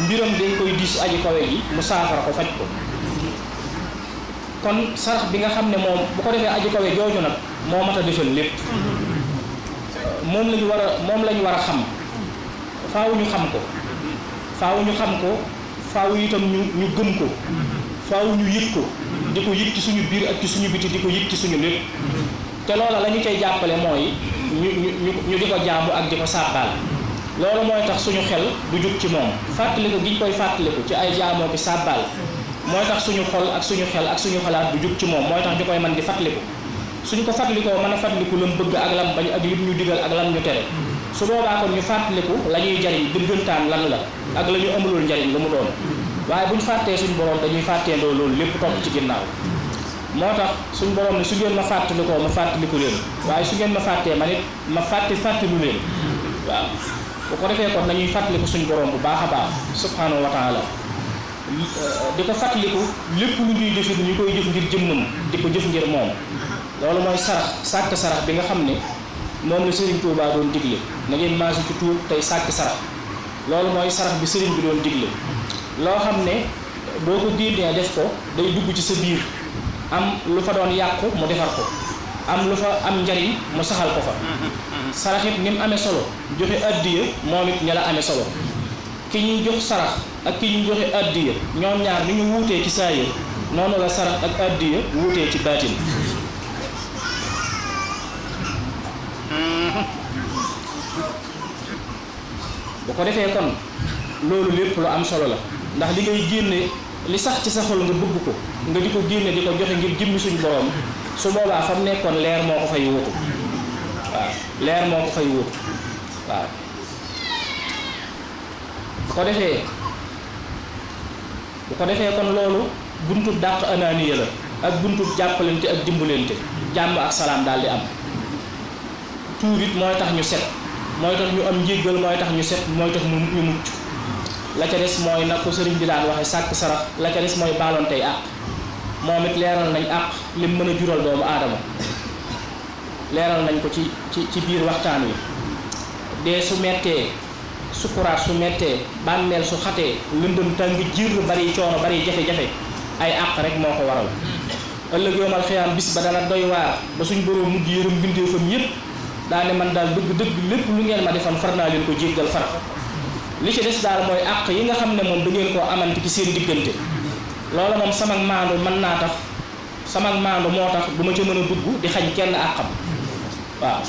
mbiram dañ koy diis aji kawe ji mu saafara ko faj ko kon sarax bi nga xam ne moom bu ko defee aji kawe jooju nag moo mat a defal lépp moom lañu war a xam faaw ñu xam ko faaw itam ñu gëm ko faaw ñu yëg ko di ko yëg ci suñu biir ak ci suñu biti di ko yëg ci suñu lépp te loola la ñu cay jàppale mooy ñu di ko jaamu ak di ko sàbbaal loolu mooy tax suñu xel du jug ci moom fàttaliku gi ñu koy fàttaliku ci ay jaamoo ki sàbbaal mooy tax suñu xol ak suñu xel ak suñu xalaat du jug ci moom mooy tax ñu koy mën di fàttaliku suñ ko fàttalikoo mën a fàttaliku lam bëgg ak lam bañ ak lim ñu digal ak lam ñu tere su boobaa kon ñu fàttaliku la ñuy jariñ dëggantaan lan la ak la ñu amulul njariñ lu mu doon waaye buñ fàttee suñ borom dañuy fàtteendoo loolu lépp topp ci ginnaaw moo tax suñ borom ne su ngeen ma fàttalikoo ma fàttaliku leen waaye su ngeen ma fàttee man it ma fàttaliku leen waaw bu ko defee kon nañuy fàttaliku suñ borom bu baax a baax subhanahu wa taala di ko fàttaliku lépp lu ñuy jëf ñu koy jëf ngir jëmmam di ko jëf ngir moom loolu mooy sàkk sarax bi nga xam ne moom la Serigne Touba doon digle na ngeen maasi ci tuub tey sàkk sarax loolu mooy sarax bi Serigne bi doon digle loo xam ne boo ko génnee def ko day dugg ci sa biir am lu fa doon yàqu mu defar ko am lu fa am njariñ mu saxal ko fa sarax it ni mu amee solo joxe addiya moom it ña la amee solo ki ñuy jox sarax ak ki ñuy joxe addiya ñoom ñaar ni ñu wuutee ci saayir noonu la sarax ak addiya wuutee ci baatin bu ko defee kon loolu lépp lu am solo la ndax li ngay génne li sax ci sa xol nga bëgg ko nga di ko génne di ko joxe ngir jëmmi suñu borom su boobaa fa mu nekkoon leer moo ko fay wutu waaw leer moo ko fay wutu waaw bu ko defee kon loolu buntu dàq anaaniya la ak buntu jàppalante ak dimbalante jàmm ak salaam daal di am tuub it mooy tax ñu set mooy tax ñu am njéggal mooy tax ñu set mooy tax ñu mucc la ca des mooy nag ko sëriñ bi daan waxe sàkk sarax la ca des mooy baalontey àq moom it leeral nañ àq lim mën a jural doomu aadama leeral nañ ko ci biir waxtaan wi dee su mettee sukuraat su mettee bàmmeel su xatee lëndëm tàng jiir bari coono bari jafe-jafe ay àq rek moo ko waral ëllëg yoomal xiyaam bis ba dana doy waar ba suñ boroom mujj yërëm bindeefam yépp daane man daal dëgg lépp lu ngeen ma defal far naa leen ko jéggal far li ci des daal mooy àq yi nga xam ne moom da ngeen koo amante ci seen diggante loolu moom sama maandu mën naa tax sama maandu moo tax du ma ca mën a dugg di xañ kenn àqam waaw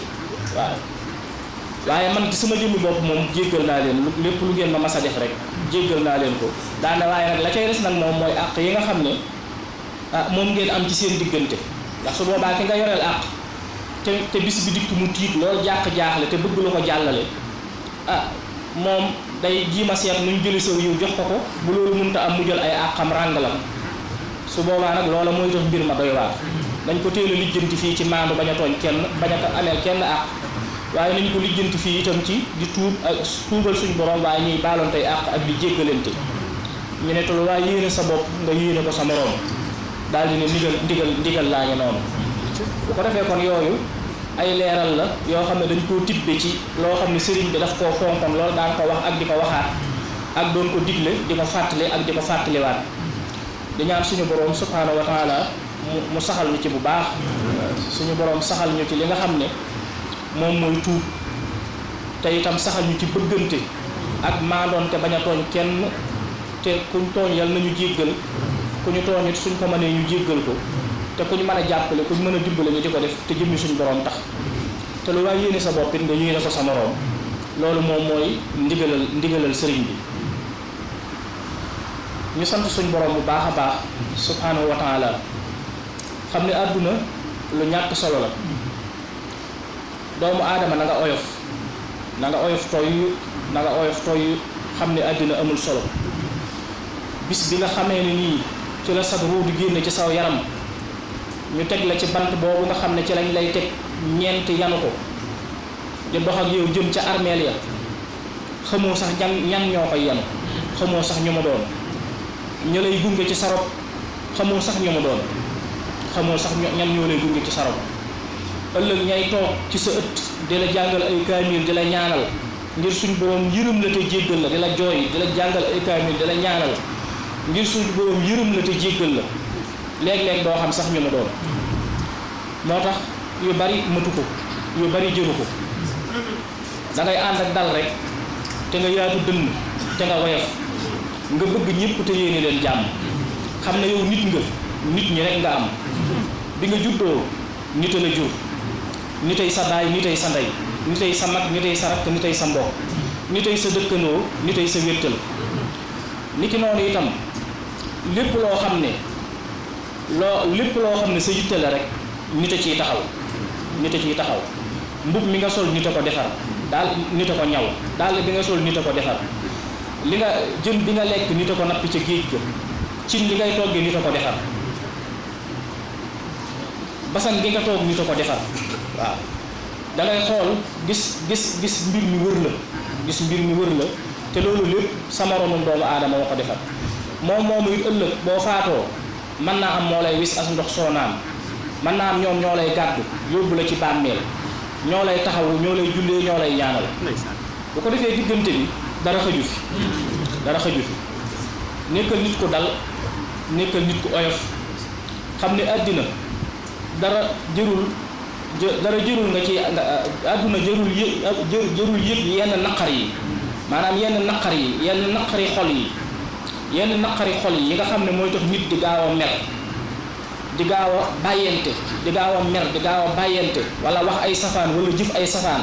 waaye man ci sama jëmmi bopp moom jéggal naa leen lépp lu ngeen ma mas a def rek jéggal naa leen ko daane waaye nag la cay des nag moom mooy àq yi nga xam ne moom ngeen am ci seen diggante ndax su boobaa ki nga yoreel àq te bis bi dikk mu tiit loolu jaaxle te bëgg lu ko jàllale moom day jiima seet nu ñu jëli saw yiw jox ko bu loolu mënta am mu jël ay àqam ràng la su boobaa nag loola mooy tax mbir ma doy waar dañ ko teel a lijjanti fii ci maandu bañ a tooñ kenn bañ a ameel kenn àq waaye nañ ko lijjanti fii itam ci di tuubal suñ borom waaye ñuy baalontey àq ak di jéggalante ñu ne tol waaye yéene sa bopp nga yéene ko sa moroom daal di ne ndigal laa ngi noonu bu ko defee kon yooyu ay leeral la yoo xam ne dañ koo tibbe ci loo xam ne sëriñ bi daf koo fonkoon loolu daan ko wax ak di ko waxaat ak doon ko digle di ko fàttali ak di ko fàttaliwaat di ñaan suñu borom subhanahu wa taala mu saxal ñu ci bu baax suñu borom saxal ñu ci li nga xam ne moom mooy tuub te itam saxal ñu ci bëggante ak maandoon te bañ a tooñ kenn te kuñ tooñ yal nañu jéggal ku ñu tooñ it suñ ko mënee ñu jéggal ko te ku ñu mën a jàppale ku ñu mën a dimbale ñu di ko def te jëmmi suñu borom tax te lu waay yéene sa bopp it nga yéene ko sa moroom loolu moom mooy ndigalal sëriñ bi ñu sant suñu borom bu baax a baax subhanahu wa taala xam ne àdduna lu ñàkk solo la doomu aadama na nga oyof tooy xam ne àddina amul solo bis bi nga xamee ne nii ci la sag ruu di génne ci saw yaram ñu teg la ci bant boobu nga xam ne ci lañ lay teg ñeenti yanu ko di dox ak yow jëm ca armeel ya xamoo sax ñan ñoo koy yanu xamoo sax ñu mu doon ñu lay gunge ci sarop xamoo sax ñu mu doon xamoo sax ñan ñoo lay gunge ci sarop ëllëg ñay toog ci sa ëtt di la jàngal ay kaamil di la ñaanal ngir suñ borom yërëm la te jéggal la di la jooy di la jàngal ay kaamil di la ñaanal ngir suñ borom yërëm la te jéggal la léeg-léeg doo xam sax ñu mu doon moo tax yu bari matu ko yu bari jëru ko da ngay ànd ak dal rek te nga yaatu dënn te nga woyof nga bëgg ñëpp te yéene leen jàmm xam ne yow nit nga nit ñi rek nga am bi nga juddoo nit a la jur nitay sa baay nitay sa ndey nitay sa mag nitay sa rakk nitay sa mbokk nitay sa dëkkandoo nitay sa wéttal niki noonu itam lépp loo xam ne sa yitte la rek nit a ciy taxaw mbub mi nga sol nit a ko defar daal nit a ko ñaw daal bi nga sol nit a ko defar li nga jën bi nga lekk nit a ko nappi ca géej ga cin li ngay toggee nit a ko defar basan gi nga toog nit a ko defar waaw da ngay xool gis mbir mi wër la te loolu lépp sa moroomum doomu aadama wa ko defar moomu it ëllëg boo faatoo mën naa am moo lay wis as ndox soo naan mën naa am ñoom ñoo lay gàddu yóbbu la ci bàmmeel ñoo lay taxawu ñoo lay jullee ñoo lay ñaanal bu ko defee diggante bi dara xëju fi nekkal nit ku dal nekkal nit ku oyof xam ne àddina dara jërul nga ci àdduna jërul yëg yenn naqar yi maanaam yenn naqari xol yi nga xam ne mooy tax nit di gaaw a mer di gaaw a bàyyante di gaaw a mer di gaaw a bàyyante wala wax ay safaan wala jëf ay safaan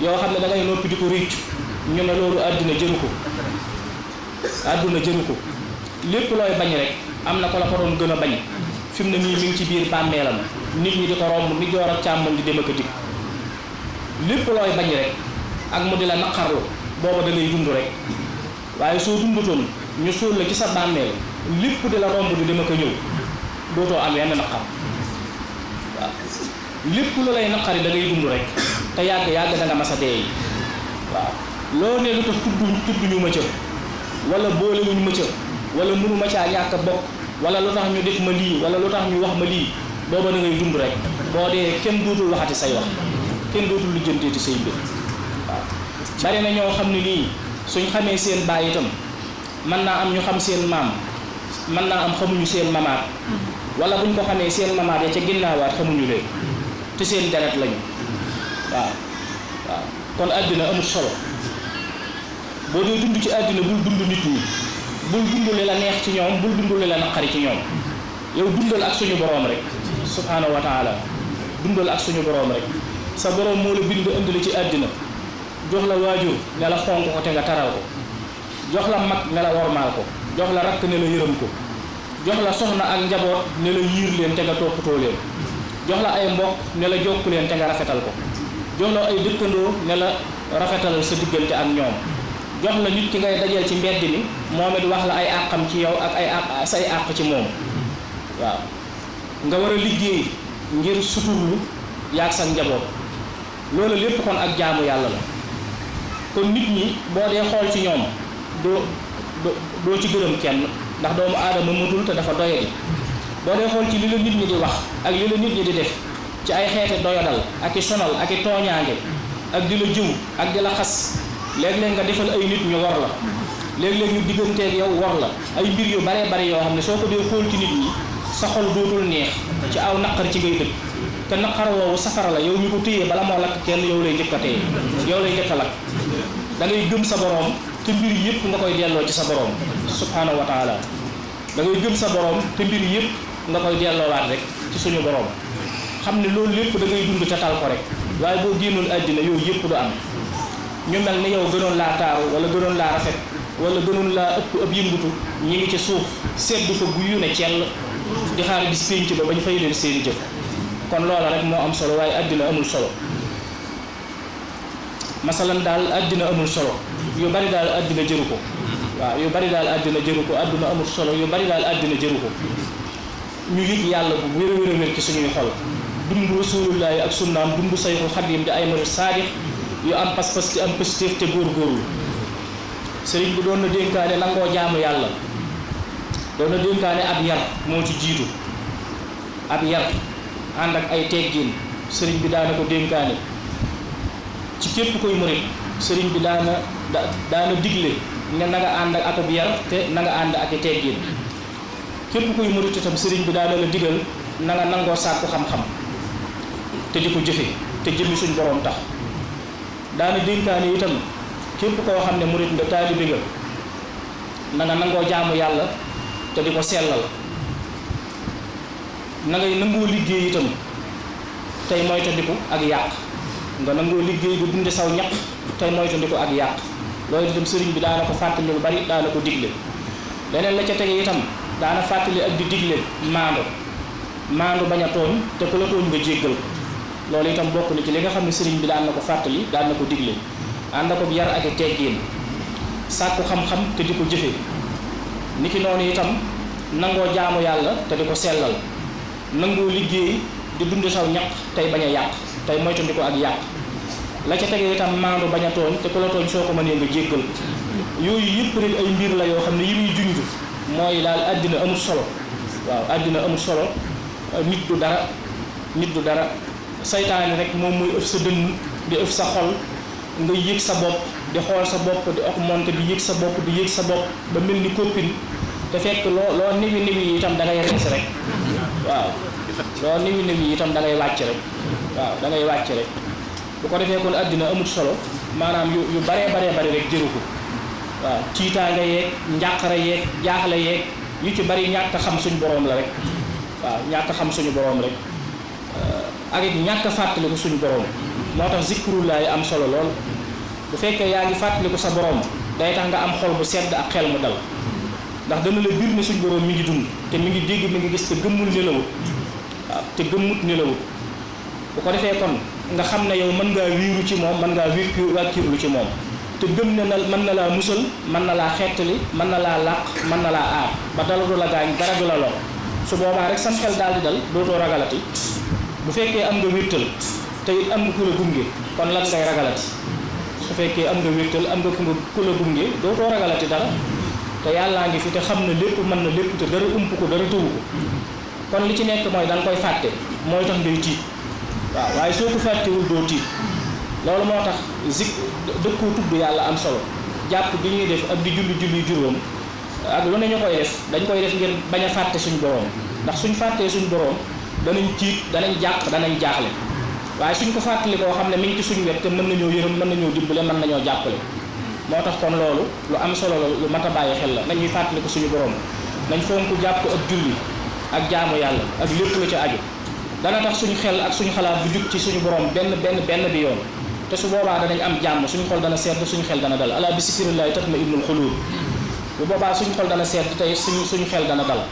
yoo xam ne da ngay noppi di ko réccu ñu ne loolu àdduna jëru ko lépp looy bañ rek am na ko la ko doon gën a bañ fi mu ne nii mi ngi ci biir bàmmeelam nit ñi di ko romb ni joor ak càmmoñ di dem ak a dikk lépp looy bañ rek ak mu di la naqarlu booba da ngay dund rek waaye soo dundutoon ñu suul la ci sa bàmmeel lépp di la romb di dem ak a ñëw dootoo am yenn naqar waaw lépp lu lay naqari da ngay dund rek te yàgg da nga mas a dee waaw loo ne lu tax tudduñu ma ca wala boolewuñu ma ca wala mënu ma caa ñàkk a bokk wala lu tax ñu def ma lii wala lu tax ñu wax ma lii booba da ngay dund rek boo dee kenn dootul waxati say wax kenn dootul lijjanteeti say mbir waaw bari na ñoo xam ne nii suñ xamee seen baay itam mën naa am ñu xam seen maam mën naa am xamuñu seen mamaat wala buñ ko xamee seen mamaat ya ca ginnaawaat xamuñu leen te seen deret lañu waaw kon àddina amul solo boo dee dund ci àddina bul dund nit ñi bul dund li la neex ci ñoom bul dund li la naqari ci ñoom yow dundal ak suñu boroom rek subhaanahu wa taala dundal ak suñu boroom rek sa boroom moo la bind indi la ci àddina jox la waajur ne la fonk ko te nga taral ko jox la mag ne la wormaal ko jox la rakk ne la yërëm ko jox la soxna ak njaboot ne la yiir leen te nga toppatoo leen jox la ay mbokk ne la jokku leen te nga rafetal ko jox la ay dëkkandoo ne la rafetalal sa diggante ak ñoom jox la nit ki ngay dajal ci mbedd mi moom it wax la ay àqam ci yow ak ay àq say àq ci moom waaw nga war a liggéey ngir suturlu yaag sa njaboot loolu lépp kon ak jaamu yàlla la kon nit ñi boo dee xool ci ñoom doo ci gërëm kenn ndax doomu aadama matul te dafa doyadi boo dee xool ci li la nit ñi di wax ak li la nit ñi di def ci ay xeeti doyadal ak i sonal ak i tooñaange ak di la jëw ak di la xas léeg-léeg nga defal ay nit ñu war la léeg-léeg ñu digganteeg yow war la ay mbir yu baree bari yoo xam ne soo ko dee xool ci nit ñi sa xol dootul neex ci aw naqar ci ngay dëkk te naqar woowu safara la yow ñu ko téye bala moo lakk kenn yow lay njëkk a téye yow lay njëkk a lakk da ngay gëm sa borom te mbir yëpp nga koy delloo ci sa borom subhaanahu wa taala da ngay gëm sa borom te mbir yëpp nga koy delloowaat rek ci suñu borom xam ne loolu lépp da ngay dund te tal ko rek waaye boo génnoon àddina yooyu yëpp du am ñu mel ni yow gënoon laa taaru wala gënoon laa rafet wala gënoon laa ëpp ab yëngutu ñi ngi ci suuf seddu fa guyu ne cell di xaar bis pénc ba bañ fay leen seeni jëf kon loola rek moo am solo waaye àddina amul solo masalan daal àddina amul solo yu bari daal àddina jëru ko waaw yu bari daal àddina jëru ko àdduna amul solo yu bari daal àddina jëru ko ñu yëg yàlla bu wér a wér ci suñuy xol dund rasulullaahi ak sunnaam dund sayxul xadim di ay murid saadix yu am pas-pas ci am positif te góorgóorlu sëriñ bi doon na dénkaane nangoo jaamu yàlla doon na dénkaane ab yar moo ci jiitu ab yar ànd ak ay teggin sëriñ bi daana ko dénkaane ci képp koy murid sëriñ bi daana digle ne na nga ànd ak ab yar te na nga ànd ak i teggin képp koy murid itam sëriñ bi daana la digal na nga nangoo sàkku xam-xam te di ko jëfe te jëmmi suñ borom tax daana dénkaane itam képp koo xam ne murit nga taalibe nga na nga nangoo jaamu yàlla te di ko sellal na ngay nangoo liggéey itam tey moytandiku ak yàq nga nangoo liggéey di dunde saw ñaq tey moytandiku ak yàq loolu itam sëriñ bi daana ko fàttali lu bari daana ko digle leneen la ca tege itam daana fàttali ak di digle maandu bañ a tooñ te ku la tooñ nga jéggal ko loolu itam bokk na ci li nga xam ne sëriñ bi daan na ko fàttali daan na ko digle ànd ko yar ak teggin sàkku xam-xam te di ko jëfe niki noonu itam nangoo jaamu yàlla te di ko sellal nangoo liggéey di dund saw ñaq tey bañ a yàq tey moytandiku ak yàq la ca tege itam maandu bañ a tooñ te ku la tooñ soo ko mënee nga jéggal yooyu yëpp rek ay mbir la yoo xam ne yi muy junj mooy daal àddina amul solo waaw àddina amul solo nit du dara saytaane rek moom muy ëf sa dënn di ëf sa xol nga yëg sa bopp di xool sa bopp di augmenté di yëg sa bopp ba mel ni copine te fekk loo niwi itam da ngay rees rek waaw loo niwi itam da ngay wàcc rek waaw da ngay wàcc rek bu ko defee kon àddina amul solo maanaam yu baree bari rek jëru ko waaw tiitaanga yeeg njàqare yeeg jaaxle yeeg yu ci bari ñàkk xam suñu boroom la rek waaw ñàkk xam suñu boroom rek ak it ñàkk fàttaliku suñu boroom moo tax zikrullaah yi am solo lool bu fekkee yaa ngi fàttaliku sa boroom day tax nga am xol bu sedd ak xel mu dal ndax dana la bir ne suñu boroom mi ngi dund te mi ngi dégg mi ngi gis te gëmmul nelawut waaw te gëmmut nelawut bu ko defee kon nga xam ne yow mën ngaa wiiru ci moom mën ngaa wàkkirlu ci moom te gëm ne na mën na laa musal mën na laa xettali mën na laa làq mën na laa aar ba dala du la gaañ dara du la lor su boobaa rek sam xel daal di dal dootoo ragalati bu fekkee am nga wértal te it am nga ku la gunge kon lan ngay ragalati su fekkee am nga wértal am nga ku la gunge dootoo ragalati dara te yàllaa ngi fi te xam na lépp mën na lépp te dara ump ko dara tëwu ko kon li ci nekk mooy da nga koy fàtte mooy tax ngay tiit waaw waaye soo ko fàttewul doo tiit loolu moo tax dëkkoo tudd yàlla am solo jàpp gi ñuy def ak di julli juróom ak lu ne ñu koy def dañ koy def ngir bañ a fàtte suñu boroom ndax suñ fàttee suñu boroom danañ tiit danañ jàq danañ jaaxle waaye suñ ko fàttali koo xam ne mi ngi ci suñu wet te mën nañoo yërëm mën nañoo dimbale mën nañoo jàppale moo tax kon loolu lu am solo la lu mat a bàyyi xel la nañuy fàttali ko suñu boroom nañ fonk jàpp ak julli ak jaamu yàlla ak lépp lu ca aju dana tax suñu xel ak suñu xalaat bu jug ci suñu boroom benn bi yoon te su boobaa danañ am jàmm suñu xol dana sedd suñu xel dana dal ala bi zikrillahi tatma'innul qulub bu boobaa suñu xol dana sedd tey suñu xel dana dal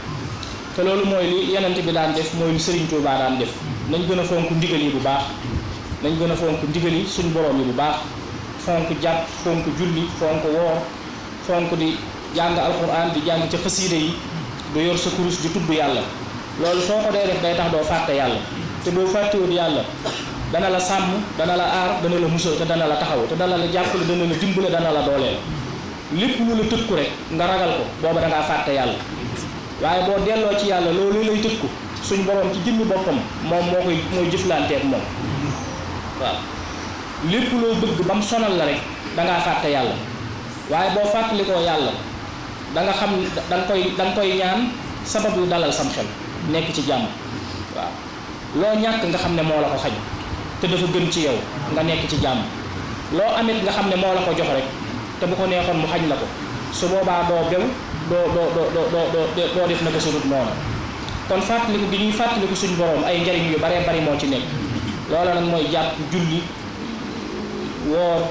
te loolu mooy li yonent bi daan def mooy li Serigne Touba daan def nañ gën a fonk ndigal yi bu baax nañ gën a fonk ndigal yi suñu boroom yi bu baax fonk jàpp fonk julli fonk woor fonk di jàng alxuraan di jàng ci xasiida yi du yor sa kurus di tudd yàlla loolu soo ko dee def day tax doo fàtte yàlla te boo fàttewul yàlla dana la sàmm dana la aar dana la musal te dana la taxaw te dana la jàppale dana la dimbale dana la dooleel lépp lu la tëkku rek nga ragal ko booba da ngaa fàtte yàlla waaye boo delloo ci yàlla loolu lay tëkku suñ boroom ci jëmmi boppam moom mooy jëflanteeg moom waaw lépp loo bëgg ba mu sonal la rek da ngaa fàtte yàlla waaye boo fàttalikoo yàlla da nga xam da nga koy ñaan sabab yu dalal sam xel nekk ci jàmm waaw loo ñàkk nga xam ne moo la ko xañ te dafa gën ci yow nga nekk ci jàmm loo amit nga xam ne moo la ko jox rek te bu ko neexoon mu xañ la ko su boobaa doo bew doo def na ko sudut noonu kon fàttaliku gi ñuy fàttaliku suñu boroom ay njariñ yu baree bari moo ci nekk loola nag mooy jàpp julli woor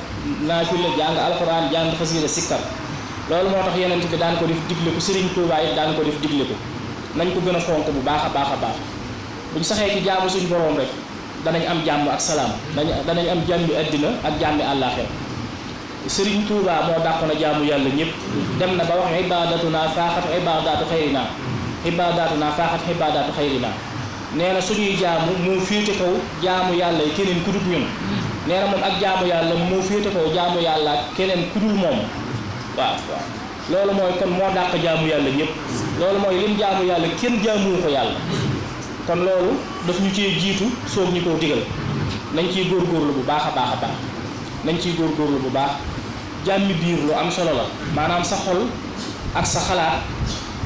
naafila jàng alxuraan jàng xasiida sikkar loolu moo tax yonent bi daan ko def digle ko Serigne Touba it daan ko def digle ko nañ ko gën a fonk bu baax a baax buñ saxee ci jaamu suñu boroom rek danañ am jàmm ak salaam danañ am jàmmi àddina ak jàmmi àllaaxira Serigne Touba moo dàq na jaamu yàlla ñëpp dem na ba wax ibadatuna faaxat ibadatu xayrina ibadatuna faaxat ibadatu xayrina nee na suñuy jaamu moo féete kaw jaamu yàlla yi keneen ku dul ñun nee na moom ak jaamu yàlla moo féete kaw jaamu yàlla ak keneen ku dul moom waaw loolu mooy kon moo dàq jaamu yàlla ñëpp loolu mooy lim jaamu yàlla kenn jaamuwu ko yàlla kon loolu daf ñu cee jiitu soog ñu koo digal nañ ciy góorgóorlu bu baax a baax nañ ciy góorgóorlu bu baax jàmmi biir lu am solo la maanaam sa xol ak sa xalaat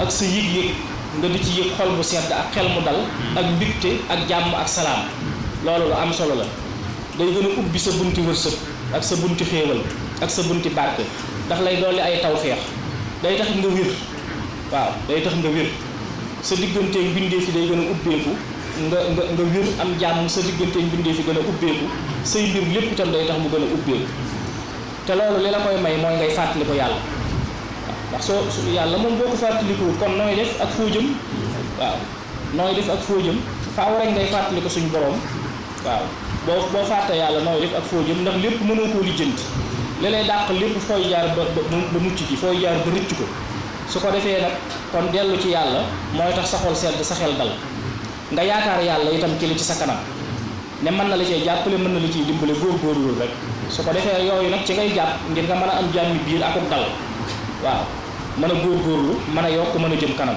ak sa yëg-yëg nga di ci yëg xol bu sedd ak xel mu dal ak mbégte ak jàmm ak salaam loolu lu am solo la day gën a ubbi sa bunti wërsëg ak sa bunti xéewal ak sa bunti barke ndax lay dolli ay tawfeex day tax nga wér waaw day tax nga wér sa digganteeg bindee fi day gën a ubbeeku nga wér am jàmm sa digganteeg bindee fi gën a ubbeeku say mbir lépp itam day tax mu gën a ubbeeku te loolu li la koy may mooy ngay fàttali ko yàlla ndax soo yàlla moom boo ko fàttalikuwul kon nooy def ak foo jëm waaw nooy def ak foo jëm faaw rek ngay fàttali ko suñu borom waaw boo fàtte yàlla nooy def ak foo jëm ndax lépp mënoo koo lijjanti li lay dàq lépp fooy jaar ba mucc ci fooy jaar ba rëcc ko su ko defee nag kon dellu ci yàlla mooy tax sa xol sedd sa xel dal nga yaakaar yàlla itam ci li ci sa kanam ne mën na la cee jàppale mën na la ciy dimbale góorgóorlu rek su ko defee yooyu nag ci ngay jàpp ngir nga mën a am jàmmi biir akuk dal waaw mën a góorgóorlu mën a yokk mën a jëm kanam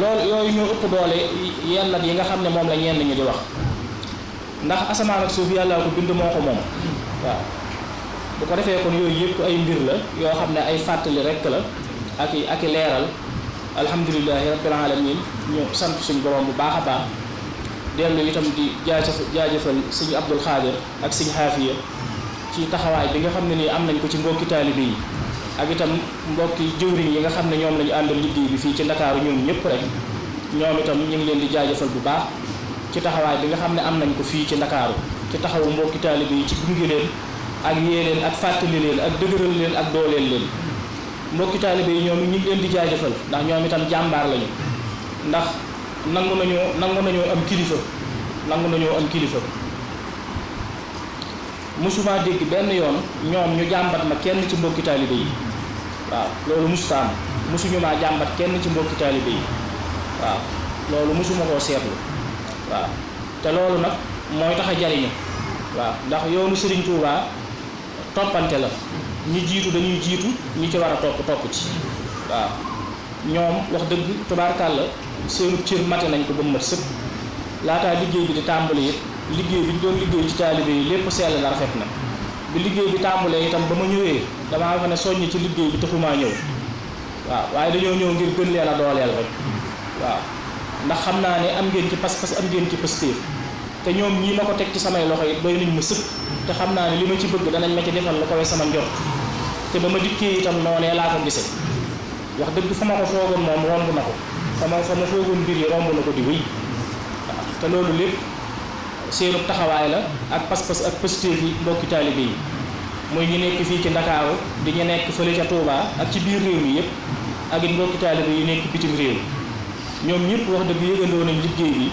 loolu yooyu ñoo ëpp doole yenn nag yi nga xam ne moom la ñenn ñi di wax ndax asamaan ak suuf yàlla ko bind moo ko moom waaw bu ko defee kon yooyu yëpp ay mbir la yoo xam ne ay fàttali rek la ak i leeral alhamdulilahi rabbil alamin ñu sant suñu borom bu baax a baax dellu itam di jaajëfal sëñ Abdul Xaadir ak sëñ Xaafiya ci taxawaay bi nga xam ne nii am nañ ko ci mbokki taalibe yi ak itam mbokki jëwriñ yi nga xam ne ñoom la ñu àndal liggéey bi fii ci Ndakaaru ñoom ñëpp rek ñoom itam ñu ngi leen di jaajëfal bu baax ci taxawaay bi nga xam ne am nañ ko fii ci Ndakaaru ci taxawu mbokki taalibe yi ci gunge leen ak yee leen ak fàttali leen ak dëgëral leen ak dooleel leen mbokki taalibe yi ñoom ñu ngi leen di jaajëfal ndax ñoom itam jàmbaar lañu ndax nangu nañoo am kilifa musuma dégg benn yoon ñoom ñu jàmbat ma kenn ci mbokki taalibe yi waaw loolu musuta am musuñu maa jàmbat kenn ci mbokki taalibe yi waaw loolu musuma koo seetlu waaw te loolu nag mooy tax a jariñu waaw ndax yoonu Serigne Touba toppante la ñi jiitu dañuy jiitu ñi ci war a topp ci waaw ñoom wax dëgg tubaarkàlla seenu cër mate nañ ko ba mu mat sëpp laataa liggéey bi di tàmbali it liggéey bi ñu doon liggéey ci taalibe yi lépp sell na rafet na bi liggéey bi tàmbalee itam ba ma ñëwee damaa wax ne soññ ci liggéey bi taxumaa ñëw waaw waaye dañoo ñëw ngir gën leen a dooleel rek waaw ndax xam naa ne am ngeen ci pas-pas am ngeen ci pëstéef te ñoom ñii ma ko teg ci samay loxo it doy nañ ma sëpp te xam naa ne li ma ci bëgg danañ ma ci defal lu koy sama njort te ba ma dikkee itam noonee laa ko gisee wax dëgg fa ma ko foogoon moom romb na ko fa ma foogoon mbir yi romb na ko di wéy waaw te loolu lépp seenu taxawaay la ak pas-pas ak pëstéef yi mbokki taalibe yi muy ñu nekk fii ci Ndakaaru di ñu nekk fële ca Touba ak ci biir réew mi yëpp ak it mbokki taalibe yi nekk bitim réew ñoom ñëpp wax dëgg yëgandoo nañ liggéey bi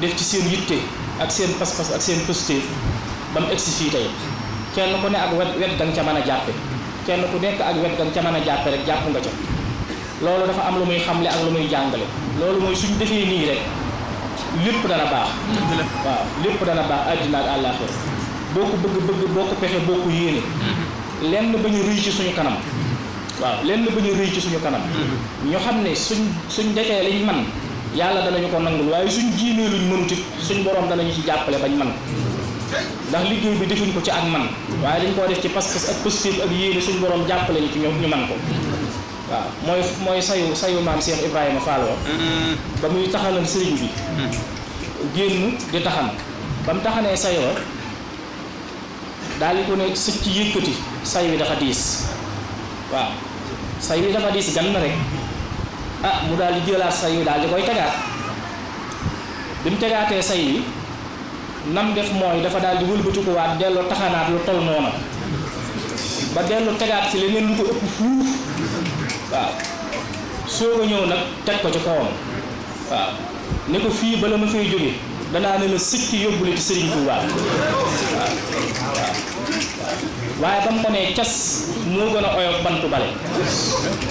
def ci seen yitte ak seen pas-pas ak seen pëstéef ba mu egsi fii tey kenn ku ne ak wet ga nga ca mën a jàppe kenn ku nekk ak wet ga nga ca mën a jàppe rek jàpp nga ca loolu dafa am lu muy xamle ak lu muy jàngale loolu mooy suñ defee nii rek lépp dana baax waaw lépp dana baax àddina ak àllaaxira boo ko bëgg boo ko pexe boo ko yéene lenn bañ a rëy ci suñu kanam waaw lenn bañ a rëy ci suñu kanam ñu xam ne suñ defee liñ man yàlla danañu ko nangul waaye suñ jiimee luñ mënut it suñ borom danañu ci jàppale bañ man ndax liggéey bi defuñ ko ci ak man waaye dañ koo def ci pas-pas ak positif ak yéene suñ borom jàppale ñu ci ñu man ko waaw mooy sayu maam Cheikh Ibrahima Fall ba muy taxanal sëriñ bi génn di taxan ba mu taxanee say wa daal di ko ne sëcc ci yëkkati say wi dafa diis waaw say wi dafa diis gan na rek mu daal di jëlaat say wi daal di koy tegaat bi mu tegaatee say wi nam def mooy dafa daal di wëlbatikuwaat delloo taxanaat lu tol noona ba delloo tegaat ci leneen lu ko ëpp fuuf waaw soo ko ñëw nag teg ko ci kawam waaw ne ko fii bala ma fay jóge danaa ne la sëcc yóbbule ci Sëriñ Tuubaa waaye ba mu ko nee cas moo gën a oyof bantu bale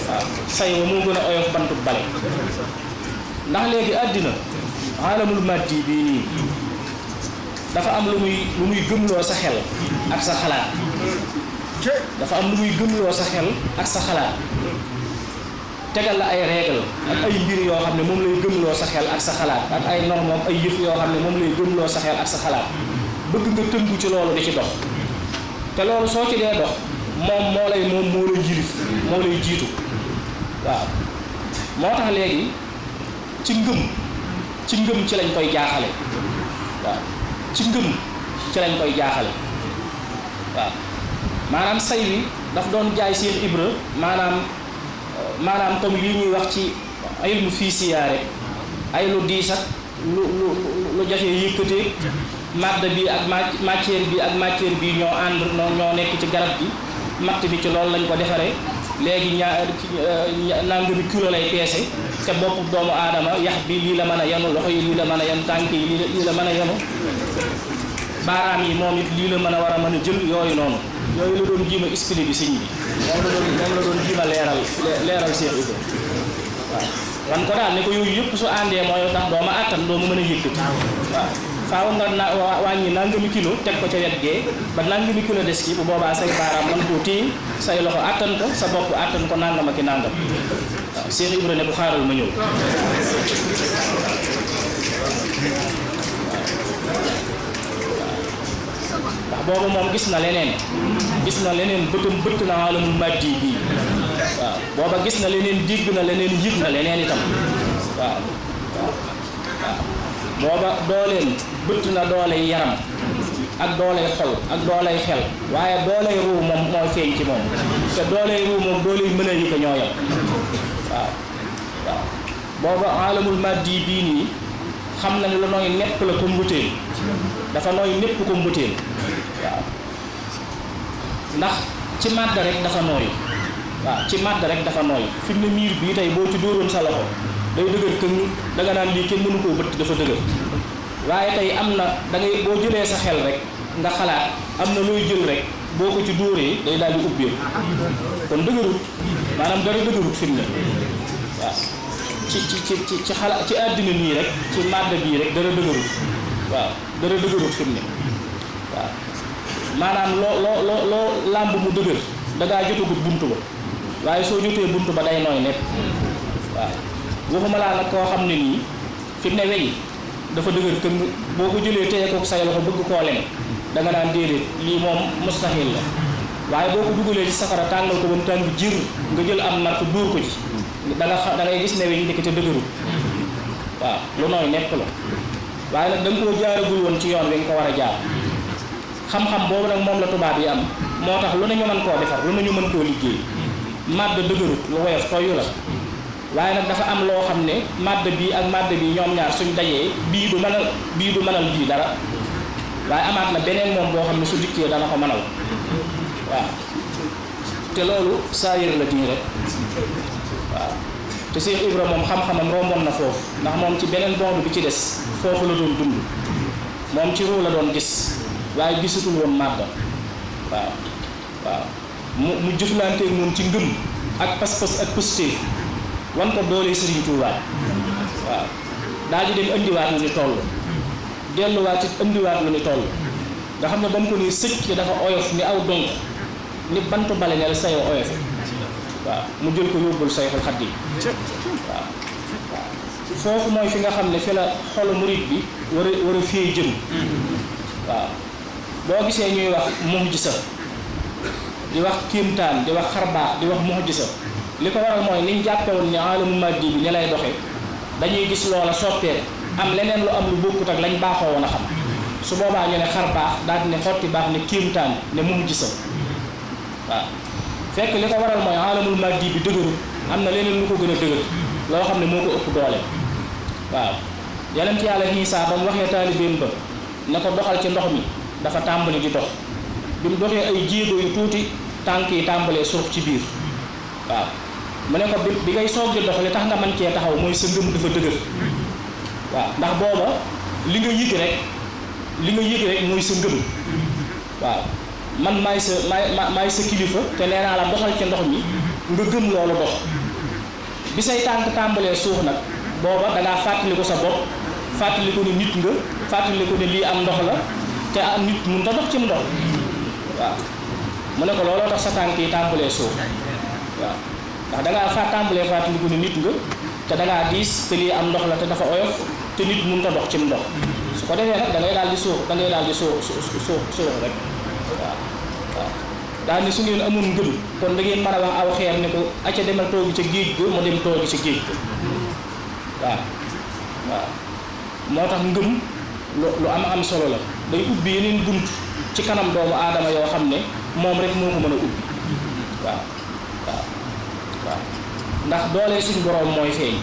waaw say wa moo gën a oyof bantu bale ndax léegi àddina alamul maddi bii nii dafa am lu muy gëmloo sa xel ak sa xalaat dafa am lu muy gëmloo sa xel ak sa xalaat tegal la ay règle ak ay mbir yoo xam ne moom lay gëmloo sa xel ak sa xalaat ak ay norme ak ay yëf yoo xam ne moom lay gëmloo sa xel ak sa xalaat bëgg nga tënku ci loolu di ci dox te loolu soo ci dee dox moom moo lay yilif moo lay jiitu waaw moo tax léegi ci ngëm ci lañ koy jaaxale waaw ci ngëm ci lañ koy jaaxale waaw maanaam say wi daf doon jaay Cheikh Ibra maanaam comme lii ñuy wax ci ilmu fii siyaare ay lu diis ak lu jafee yëkkatee madda bi ak matière bi ñoo ànd ñoo nekk ci garab gi matt bi ci loolu lañ ko defaree léegi nangami kilo lay peese te bopp doomu aadama yax bi lii la mën a yenu loxo yi lii la mën a yenu tànk yi lii la mën a yenu baaraam yi moom it lii la mën a war a mën a jël yooyu noonu yooyu la doon jiima expliqué bi sëñ bi moom la doon jiima leeral Cheikh Ibra waaw wan ko daal ne ko yooyu yëpp su àndee mooy tax dooma àttan doo mu mën a yëkkati waaw faaw nga wàññi nangami kilo teg ko ca wet gee ba nangami kilo des ki bu boobaa say baaraam mën koo téye say loxo àttan ko sa bopp àttan ko nangam ak i nangam waaw Cheikh Ibra ne bu xaaral ma ñëw ndax boobu moom gis na leneen bëtt na alamul maddi bii waaw booba gis na leneen dégg na leneen yëg na leneen itam waaw booba dooleen bëtt na dooley yaram ak dooley xol ak dooley xel waaye dooley ruu moom mooy feeñ ci moom te dooley ruu moom dooley mën a yi ko ñoo yam waaw booba alamul maddi bii nii xam na ne lu nooy nepp la ko mbutéel dafa nooy nepp ko mbutéel waaw ndax ci màdd rek dafa nooy waaw ci màdd rek dafa nooy fi mu ne miir bii tey boo ci dóoroon sa loxo day dëgër këng danga naan lii kenn mënu koo bëtt dafa dëgër waaye tey am na da ngay boo jëlee sa xel rek nga xalaat am na looy jël rek boo ko ci dóoree day daal di ubbee kon dëgërut maanaam dara dëgërut fi mu ne waaw ci xalaat ci àddina nii rek ci màdd bii rek dara dëgërut waaw dara dëgërut fi mu ne waaw maanaam loo làmb mu dëgër dangaa jotagut buntu ba waaye soo jotee buntu ba day nooy nepp waaw waxuma laa nag koo xam ne nii fi mu ne weñ dafa dëgër këng boo ko jëlee téye ko say loxo bëgg koo lem da nga naan déedéet lii moom mustahil la waaye boo ko dugalee ci safara tàngal ko ba mu tàng jër nga jël am mark dóor ko ci da ngay gis ne weñ ndekete dëgërut waaw lu nooy nepp la waaye nag da nga koo jaaragul woon ci yoon wi nga ko war a jaar xam-xam boobu nag moom la tubaab yi am moo tax lu ne ñu mën koo defar lu ne ñu mën koo liggéey màdd dëgërut lu woyof toyyu la waaye nag dafa am loo xam ne màdd bii ak màdd bii ñoom ñaar suñ dajee bii du mënal bii dara waaye amaat na beneen moom boo xam ne su dikkee dana ko mënal waaw te loolu saayir la nii rek waaw te Cheikh Ibra moom xam-xamam romboon na foofu ndax moom ci beneen bond bi ci des foofu la doon dund moom ci ruu la doon gis waaye gisatul woon màdd waaw mu jëflanteeg moom ci ngëm ak pas-pas ak positif wan ko doole Sëriñ Tuubaa waaw daal di dem indiwaat lu ni toll delluwaat it indiwaat lu ni toll nga xam ne ba mu ko nii sëcc dafa oyof ni aw donk ni bantu bale ne la sayoo oyof waaw mu jël ko yóbbul Sayxul Xadiim waaw foofu mooy fi nga xam ne fi la xolu murit bi war a fee jëm waaw boo gisee ñuy wax mu'jiza di wax kéemtaan di wax xarbaax di wax mu'jiza li ko waral mooy niñ jàppe woon ni alamu maddi bi ni lay doxe dañuy gis loola soppee am leneen lu am lu bokkut ak lañ baaxoo woon a xam su boobaa ñu ne xarbaax daal di ne xotti baax ne kéemtaan ne mu'jiza waaw fekk li ko waral mooy alamul maddi bi dëgëru am na leneen lu ko gën a dëgër loo xam ne moo ko ëpp doole waaw yonent Yàlla Iisaa ba mu waxee taalibeem ba ne ko doxal ci ndox mi dafa tàmbali di dox bi mu doxee ay jéego yu tuuti tànk yi tàmbalee surux ci biir waaw mu ne ko bi ngay soog di dox li tax nga mën cee taxaw mooy sa ngëm dafa dëgër waaw ndax booba li nga yëg rek mooy sa ngëm waaw man maay sa kilifa te nee naa la doxal ci ndox mi nga gëm loolu dox bi say tànk tàmbalee suux nag booba dangaa fàttaliku sa bopp fàttaliku ne nit nga fàttaliku ne lii am ndox la te am nit mun ta dox ci mu ndox waaw mu ne ko looloo tax sa tànk yi tàmbalee suux waaw ndax dangaa tàmbalee fàttaliku ne nit nga te dangaa diis te lii am ndox la te dafa oyof te nit mun ta dox ci mu ndox su ko defee nag da ngay daal di suux rek waaw daal ni su ngeen amoon ngëm kon da ngeen mën a wax aw xeer ne ko acca demal toogi ca géej ga mu dem toogi ca géej ga waaw moo tax ngëm lu am solo la day ubbi yeneen bunt ci kanam doomu aadama yoo xam ne moom rek moo ko mën a ubbi waaw waaw waaw ndax doole suñu borom mooy feeñ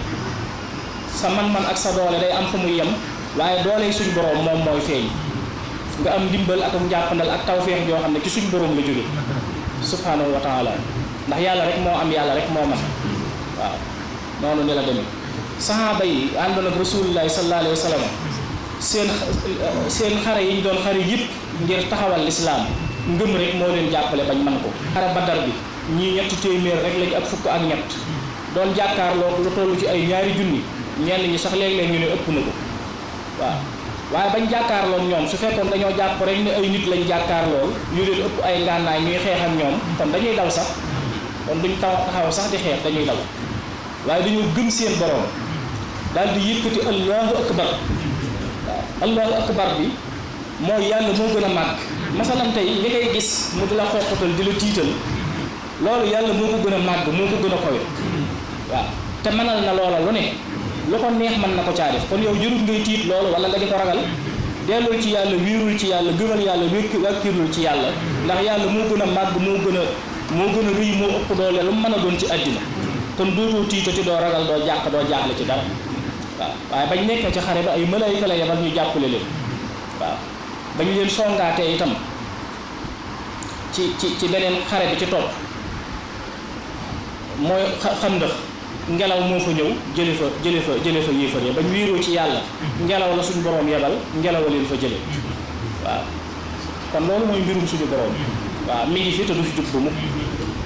sa man-man ak sa doole day am fu muy yem waaye doole suñu borom moom mooy feeñ nga am ndimbal ak njàppandal ak tawféex joo xam ne ci suñu borom la jóge subhanahu wa taala ndax yàlla rek moo am yàlla rek moo man waaw noonu ni la demee sahaaba yi àndoon ak rasulillahi sallallahu alayhi wa sallam seen xare yi ñu doon xare yëpp ngir taxawal lislaam ngëm rek moo leen jàppale bañ man ko xare badar bi ñii ñetti téeméer rek lañ ak fukk ak ñett doon jàkkaarloo lu toll ci ay ñaari junni ñenn ñi sax léeg-léeg ñu ne ëpp na ko waaw waaye bañ jàkkaarloo ñoom su fekkoon dañoo jàpp rek ne ay nit lañ jàkkaarloo yu leen ëpp ay ngànnaay ñuy xeex ak ñoom kon dañuy daw sax kon duñ taxaw sax di xeex dañuy daw waaye dañoo gëm seen borom daal di yëkkati allahu akbar waaw allahu akbar bi mooy yàlla moo gën a màgg masalan tey li ngay gis mu di la xoqatal di la tiital loolu yàlla moo ko gën a màgg moo ko gën a kowe waaw te mënal na loola lu ne lu ko neex mën na ko caa def kon yow jërut ngay tiit loolu wala nga di ko ragal dellul ci yàlla wiirul ci yàlla gëmal yàlla wàkkirul ci yàlla ndax yàlla moo gën a màgg moo gën a rëy moo ëpp doole lu mu mën a doon ci àddina kon dootoo tiitati doo ragal doo jàq doo jaaxle ci dara waaw waaye bañ nekkee ci xare ba ay malaayika la yebal ñu jàppale leen waaw bañ leen songaatee itam ci beneen xare bi ci topp mooy Xandaq ngelaw moo fa ñëw jële fa yéefar ya bañ wiiroo ci yàlla ngelaw la suñu borom yebal ngelaw leen fa jële waaw kon loolu mooy mbirum suñu borom waaw mi ngi fi te du fi jub ba mukk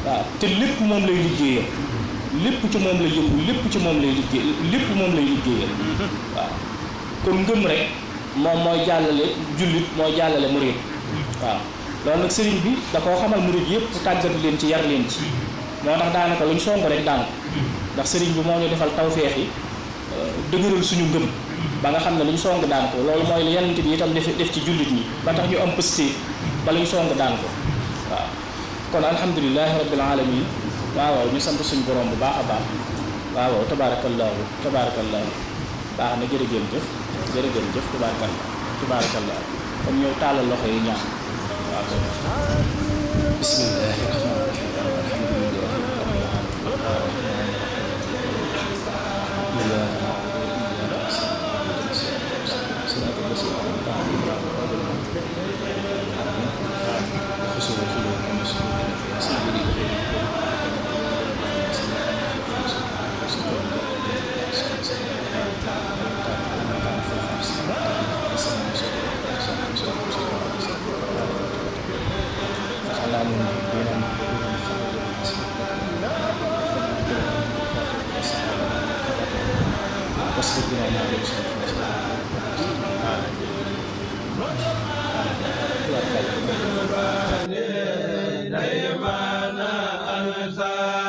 waaw te lépp moom lay liggéeyal lépp ci moom lay yëngu lépp ci moom lay liggéeyal waaw kon ngëm rek moom mooy jàllale jullit mooy jàllale murid waaw loolu nag sëriñ bi da koo xamal murid yëpp tàggat leen ci yar leen ci moo tax daanaka luñ song rek daan ko ndax sëriñ bi moo ñu defal tawféex yi dëgëral suñu ngëm ba nga xam ne luñ song daan ko loolu mooy li yonent bi itam def ci jullit ñi ba tax ñu am pëstéef ba luñ song daan ko waaw kon alhamdulilahi rabbil alamin waaw ñu sant suñu borom bu baax a baax waaw tabaarakallaahu baax na jërëgeen jëf tabaarakallaahu kon ñëw tàllal loxo yi ñaan waaw bismillahi rahmaani rahim دايما أنسى